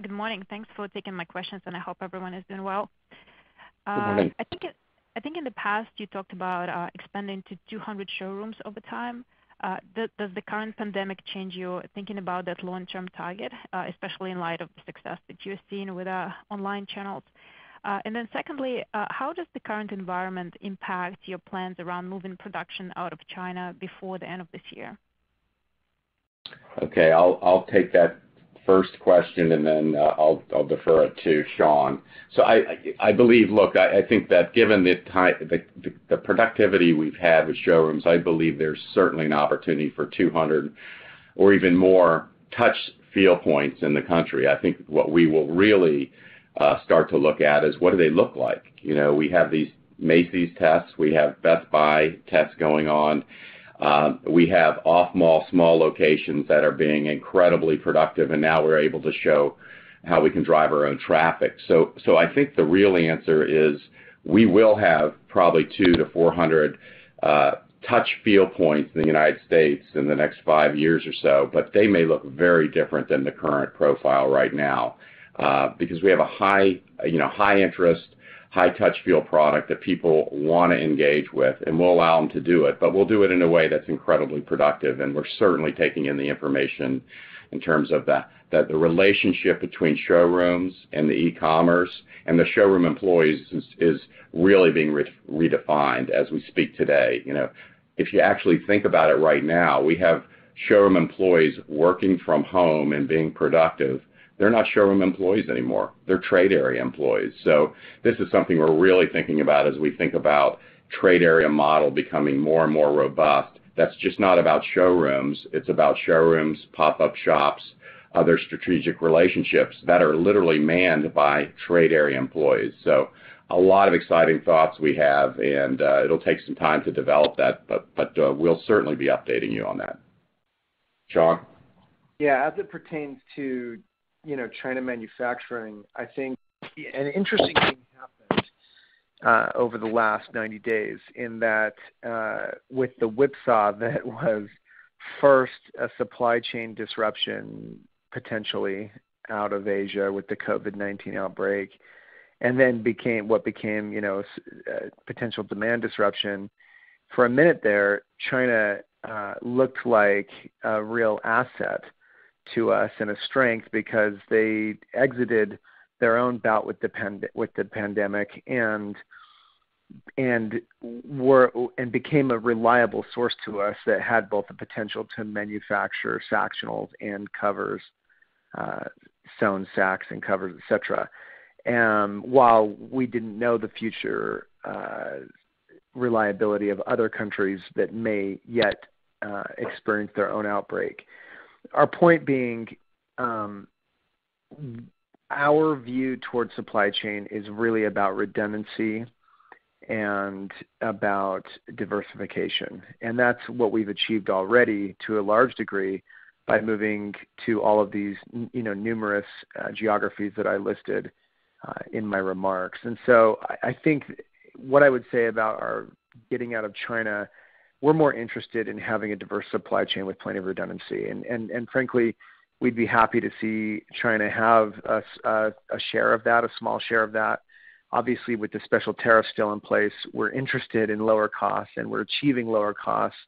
Good morning. Thanks for taking my questions, and I hope everyone is doing well. Good morning. I think in the past you talked about expanding to 200 showrooms over time. Does the current pandemic change your thinking about that long-term target, especially in light of the success that you're seeing with online channels? And then secondly, how does the current environment impact your plans around moving production out of China before the end of this year? Okay, I'll take that first question, and then I'll defer it to Shawn. So I believe, look, I think that given the productivity we've had with showrooms, I believe there's certainly an opportunity for 200 or even more touch feel points in the country. I think what we will really start to look at is what do they look like? We have these Macy's tests, we have Best Buy tests going on. We have off-mall small locations that are being incredibly productive, and now we're able to show how we can drive our own traffic. So I think the real answer is we will have probably 200 to 400 touch feel points in the United States in the next 5 years or so, but they may look very different than the current profile right now because we have a high interest, high touch feel product that people want to engage with, and we'll allow them to do it, but we'll do it in a way that's incredibly productive, and we're certainly taking in the information in terms of the relationship between showrooms and the e-commerce and the showroom employees is really being redefined as we speak today. If you actually think about it right now, we have showroom employees working from home and being productive. They're not showroom employees anymore. They're trade area employees. So this is something we're really thinking about as we think about trade area model becoming more and more robust. That's just not about showrooms. It's about showrooms, pop-up shops, other strategic relationships that are literally manned by trade area employees. So a lot of exciting thoughts we have, and it'll take some time to develop that, but we'll certainly be updating you on that. Shawn? Yeah, as it pertains to China manufacturing, I think an interesting thing happened over the last 90 days in that with the whipsaw that was first a supply chain disruption potentially out of Asia with the COVID-19 outbreak, and then became potential demand disruption. For a minute there, China looked like a real asset to us and a strength because they exited their own bout with the pandemic and became a reliable source to us that had both the potential to manufacture Sactionals and covers, sewn sacks and covers, etc. While we didn't know the future reliability of other countries that may yet experience their own outbreak. Our point being, our view towards supply chain is really about redundancy and about diversification. And that's what we've achieved already to a large degree by moving to all of these, numerous geographies that I listed in my remarks. And so I think what I would say about our getting out of China, we're more interested in having a diverse supply chain with plenty of redundancy. And frankly, we'd be happy to see China have a share of that, a small share of that. Obviously, with the special tariffs still in place, we're interested in lower costs, and we're achieving lower costs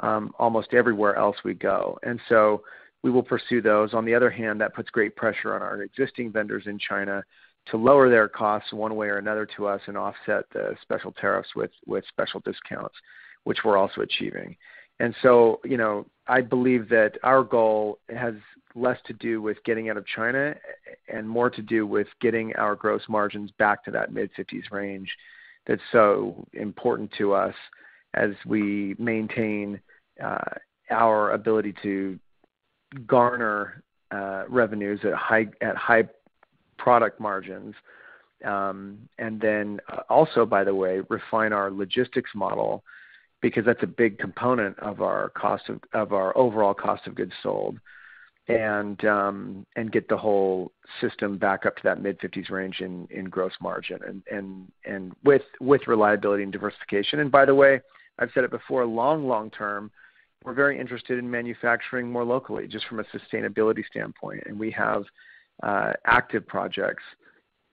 almost everywhere else we go. And so we will pursue those. On the other hand, that puts great pressure on our existing vendors in China to lower their costs one way or another to us and offset the special tariffs with special discounts, which we're also achieving. And so, I believe that our goal has less to do with getting out of China and more to do with getting our gross margins back to that mid-50s range that's so important to us as we maintain our ability to garner revenues at high product margins, and then also, by the way, refine our logistics model, because that's a big component of our overall cost of goods sold, and get the whole system back up to that mid-50s range in gross margin, and with reliability and diversification. And by the way, I've said it before, long term, we're very interested in manufacturing more locally, just from a sustainability standpoint, and we have active projects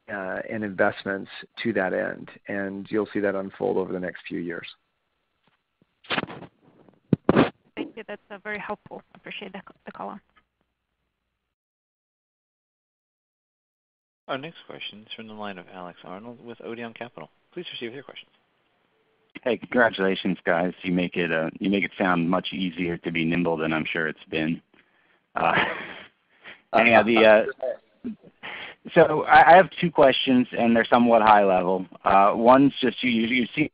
and investments to that end, and you'll see that unfold over the next few years. Thank you. That's very helpful. Appreciate the call. Our next question is from the line of Alex Arnold with Odeon Capital. Please proceed with your questions. Hey, congratulations, guys. You make it sound much easier to be nimble than I'm sure it's been. So I have two questions, and they're somewhat high level. One's just you've seen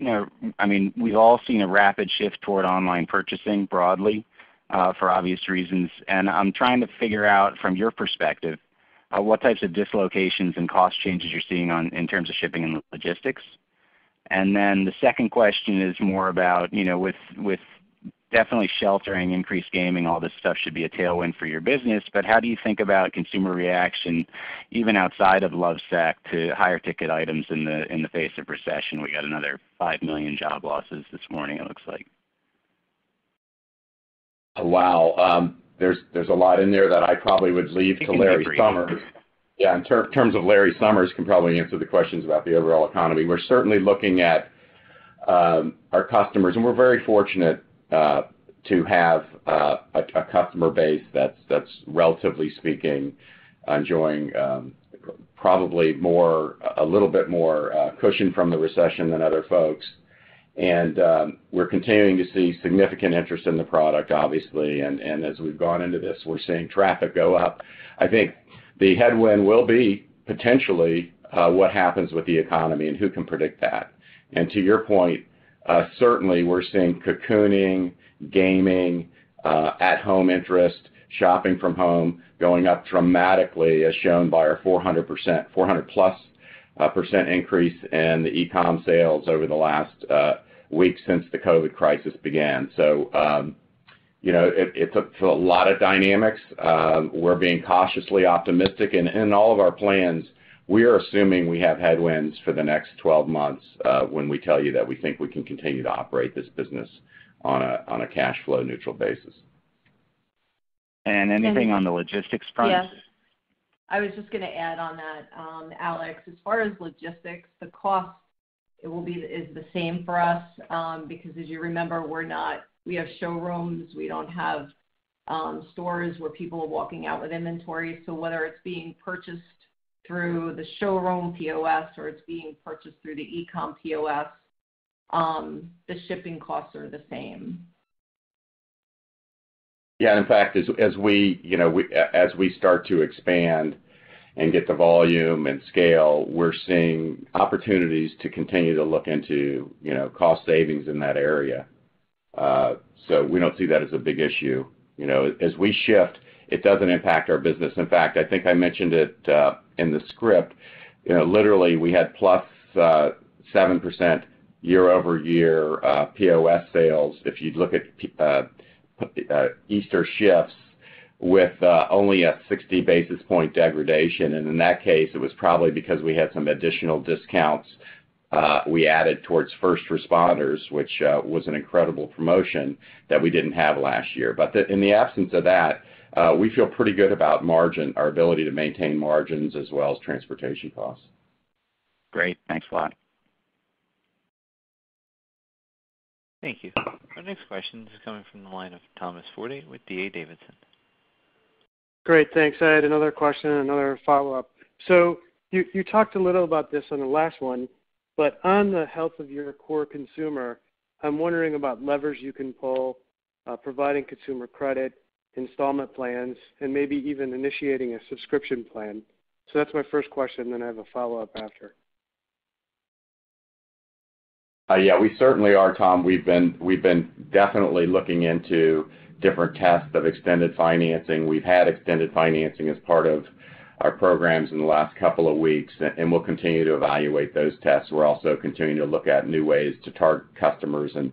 we've all seen a rapid shift toward online purchasing broadly for obvious reasons, and I'm trying to figure out from your perspective what types of dislocations and cost changes you're seeing in terms of shipping and logistics. And then the second question is more about, with definitely sheltering, increased gaming, all this stuff should be a tailwind for your business, but how do you think about consumer reaction, even outside of Lovesac, to higher ticket items in the face of recession? We got another 5 million job losses this morning, it looks like. Wow. There's a lot in there that I probably would leave to Larry Summers. Yeah, in terms of Larry Summers can probably answer the questions about the overall economy. We're certainly looking at our customers, and we're very fortunate to have a customer base that's relatively speaking enjoying probably a little bit more cushion from the recession than other folks. And we're continuing to see significant interest in the product, obviously, and as we've gone into this, we're seeing traffic go up. I think the headwind will be potentially what happens with the economy, and who can predict that. And to your point, certainly we're seeing cocooning, gaming, at-home interest, shopping from home going up dramatically, as shown by our 400+ percent increase in the e-com sales over the last week since the COVID crisis began. So, it's a lot of dynamics. We're being cautiously optimistic, and in all of our plans, we are assuming we have headwinds for the next 12 months when we tell you that we think we can continue to operate this business on a cash flow neutral basis. And anything on the logistics front? Yes. I was just going to add on that, Alex. As far as logistics, the cost is the same for us because, as you remember, we have showrooms. We don't have stores where people are walking out with inventory. So whether it's being purchased through the showroom POS or it's being purchased through the e-com POS, the shipping costs are the same. Yeah, in fact, as we start to expand and get the volume and scale, we're seeing opportunities to continue to look into, cost savings in that area. So we don't see that as a big issue. As we shift, it doesn't impact our business. In fact, I think I mentioned it in the script. Literally, we had plus 7% year-over-year POS sales. If you look at Easter shifts with only a 60 basis point degradation, and in that case, it was probably because we had some additional discounts we added towards first responders, which was an incredible promotion that we didn't have last year. But in the absence of that, we feel pretty good about margin, our ability to maintain margins as well as transportation costs. Great. Thanks a lot. Thank you. Our next question is coming from the line of Thomas Forte with D.A. Davidson. Great, thanks. I had another question and another follow-up. So you talked a little about this on the last one, but on the health of your core consumer, I'm wondering about levers you can pull, providing consumer credit, installment plans, and maybe even initiating a subscription plan. So that's my first question, then I have a follow-up after. Yeah, we certainly are, Tom. We've been definitely looking into different tests of extended financing. We've had extended financing as part of our programs in the last couple of weeks, and we'll continue to evaluate those tests. We're also continuing to look at new ways to target customers and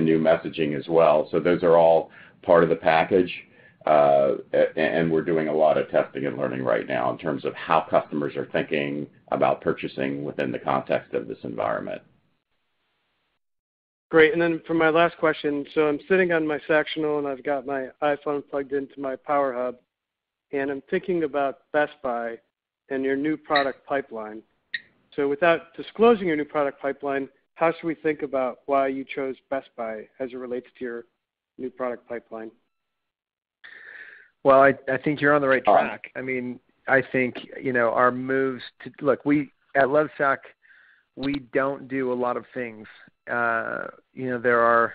new messaging as well. So those are all part of the package, and we're doing a lot of testing and learning right now in terms of how customers are thinking about purchasing within the context of this environment. Great. And then for my last question, so I'm sitting on my Sactional and I've got my iPhone plugged into my Power Hub, and I'm thinking about Best Buy and your new product pipeline. So without disclosing your new product pipeline, how should we think about why you chose Best Buy as it relates to your new product pipeline? Well, I think you're on the right track. I mean, I think, our moves to look, we at Lovesac, we don't do a lot of things. There are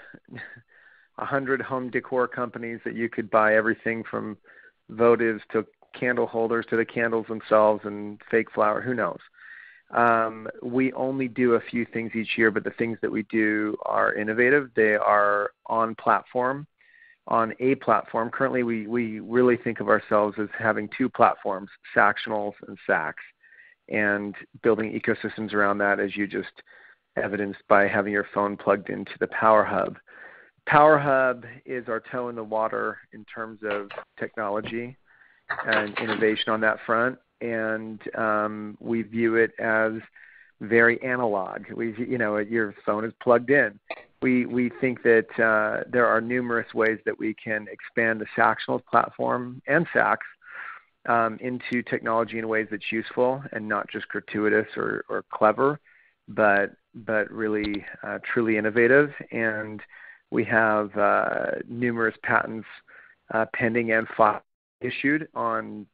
100 home decor companies that you could buy everything from votives to candle holders to the candles themselves and fake flower, who knows. We only do a few things each year, but the things that we do are innovative. They are on a platform. Currently, we really think of ourselves as having two platforms, Sactionals and Sacs, and building ecosystems around that, as you just evidenced by having your phone plugged into the Power Hub. Power Hub is our toe in the water in terms of technology and innovation on that front, and we view it as very analog. Your phone is plugged in. We think that there are numerous ways that we can expand the Sactionals platform and Sacs into technology in ways that's useful and not just gratuitous or clever, but really truly innovative. And we have numerous patents pending and issued on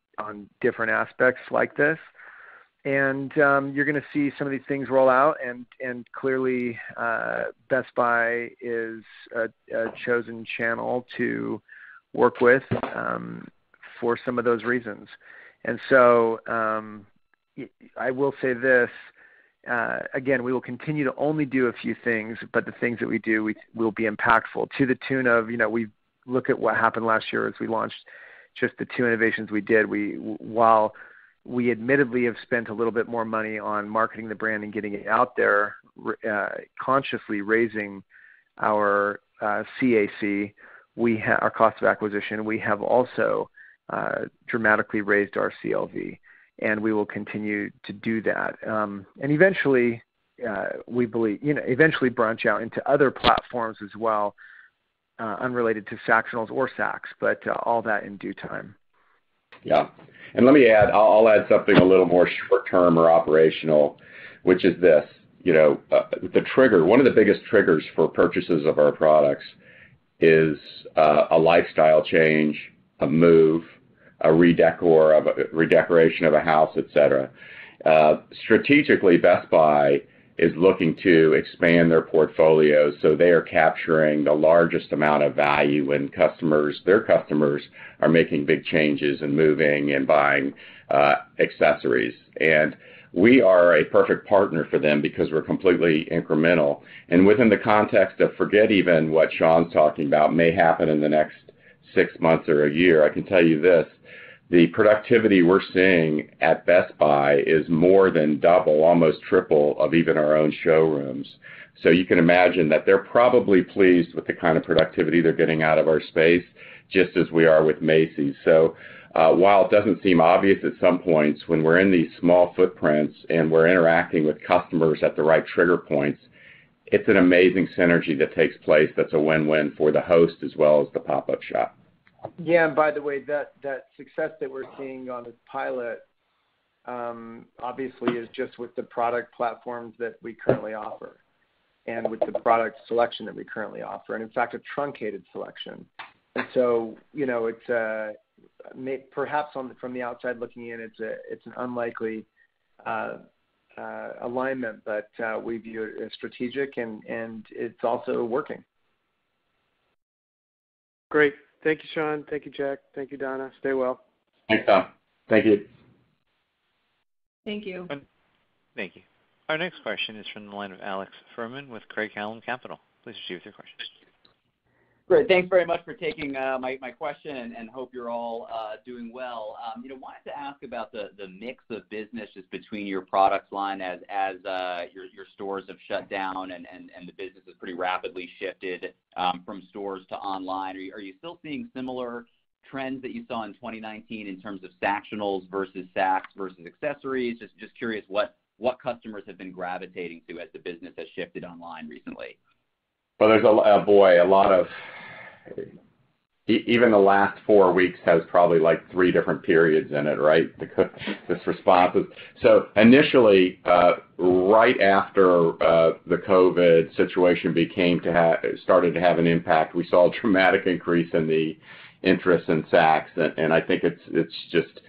different aspects like this. And you're going to see some of these things roll out, and clearly Best Buy is a chosen channel to work with for some of those reasons. And so I will say this, again, we will continue to only do a few things, but the things that we do will be impactful to the tune of, we look at what happened last year as we launched just the two innovations we did. While we admittedly have spent a little bit more money on marketing the brand and getting it out there, consciously raising our CAC, our cost of acquisition. We have also dramatically raised our CLV, and we will continue to do that. And eventually, we believe, eventually branch out into other platforms as well, unrelated to Sactionals or Sacs, but all that in due time. Yeah. And let me add, I'll add something a little more short-term or operational, which is this. The trigger, one of the biggest triggers for purchases of our products is a lifestyle change, a move, a redecoration of a house, etc. Strategically, Best Buy is looking to expand their portfolio, so they are capturing the largest amount of value when their customers are making big changes and moving and buying accessories. And we are a perfect partner for them because we're completely incremental. And within the context of forget even what Shawn's talking about may happen in the next 6 months or a year, I can tell you this. The productivity we're seeing at Best Buy is more than double, almost triple of even our own showrooms. So you can imagine that they're probably pleased with the kind of productivity they're getting out of our space, just as we are with Macy's. So while it doesn't seem obvious at some points, when we're in these small footprints and we're interacting with customers at the right trigger points, it's an amazing synergy that takes place that's a win-win for the host as well as the pop-up shop. Yeah, and by the way, that success that we're seeing on this pilot obviously is just with the product platforms that we currently offer and with the product selection that we currently offer, and in fact, a truncated selection. And so, it's perhaps from the outside looking in, it's an unlikely alignment, but we view it as strategic, and it's also working. Great. Thank you, Shawn. Thank you, Jack. Thank you, Donna. Stay well. Thanks, Tom. Thank you. Thank you. Thank you. Our next question is from the line of Alex Furman with Craig-Hallum Capital. Please proceed with your question. Great. Thanks very much for taking my question, and hope you're all doing well. Wanted to ask about the mix of business just between your product line as your stores have shut down and the business has pretty rapidly shifted from stores to online. Are you still seeing similar trends that you saw in 2019 in terms of Sactionals versus Sacs versus accessories? Just curious what customers have been gravitating to as the business has shifted online recently. Well, there's a lot of, even the last 4 weeks has probably like 3 different periods in it, right? This response is, so initially, right after the COVID situation started to have an impact, we saw a dramatic increase in the interest in Sacs, and I think it's just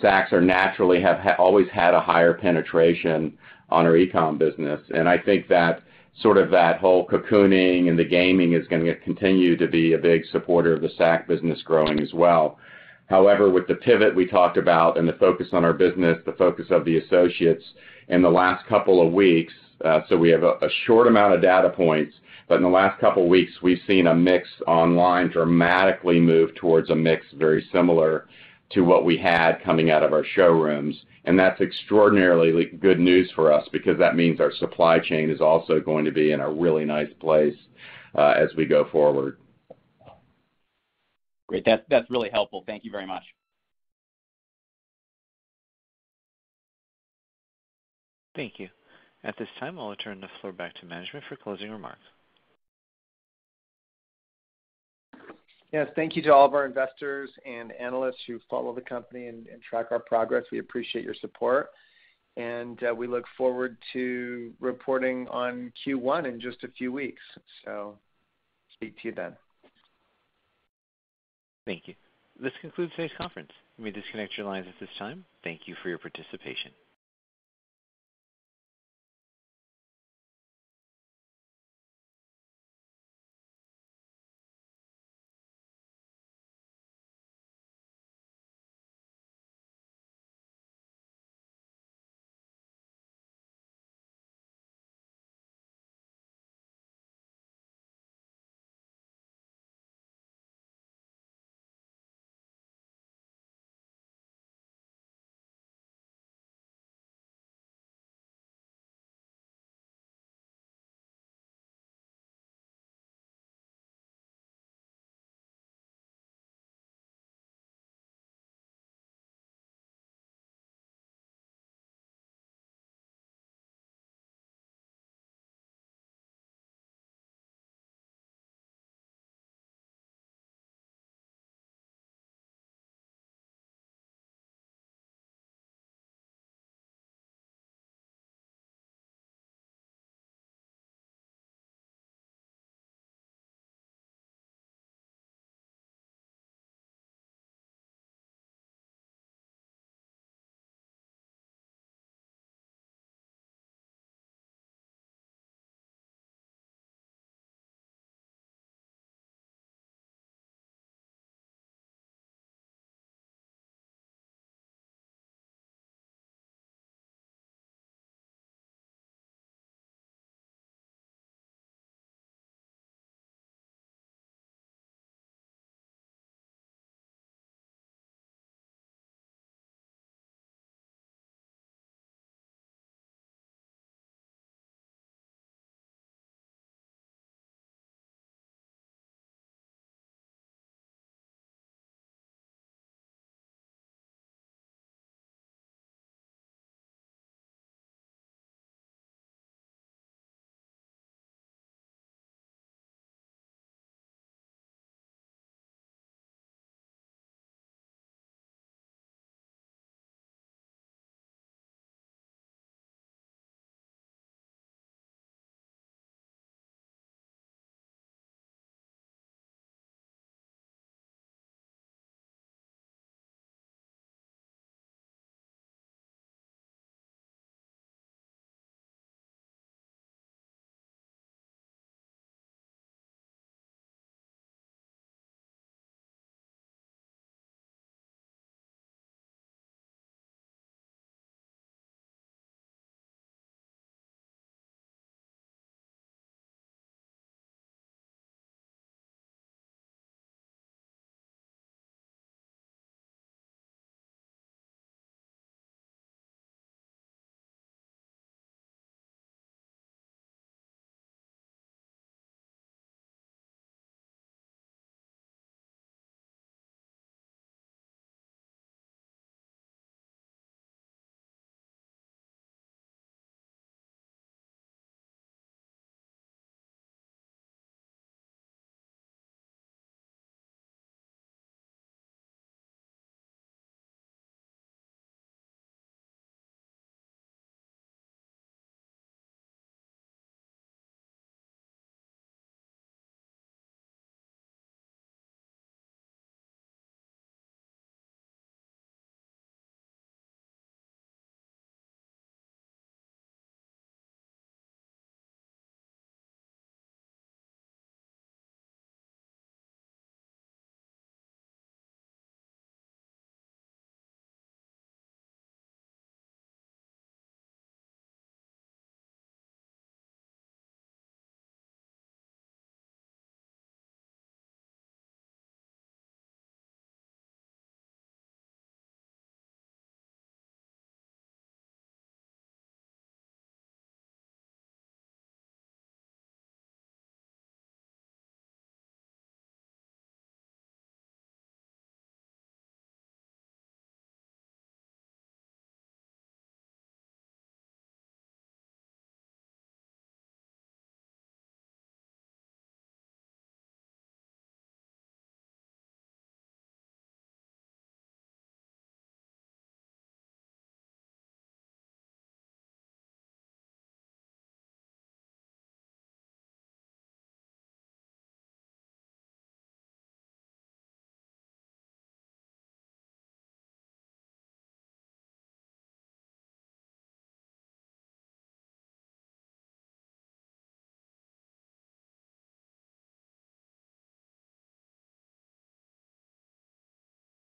Sacs are naturally always had a higher penetration on our e-com business, and I think that sort of that whole cocooning and the gaming is going to continue to be a big supporter of the Sac business growing as well. However, with the pivot we talked about and the focus on our business, the focus of the associates in the last couple of weeks, so we have a short amount of data points, but in the last couple of weeks, we've seen a mix online dramatically move towards a mix very similar to what we had coming out of our showrooms. And that's extraordinarily good news for us because that means our supply chain is also going to be in a really nice place as we go forward. Great. That's really helpful. Thank you very much. Thank you. At this time, I'll return the floor back to management for closing remarks. Yes, thank you to all of our investors and analysts who follow the company and track our progress. We appreciate your support, and we look forward to reporting on Q1 in just a few weeks. So speak to you then. Thank you. This concludes today's conference. You may disconnect your lines at this time. Thank you for your participation.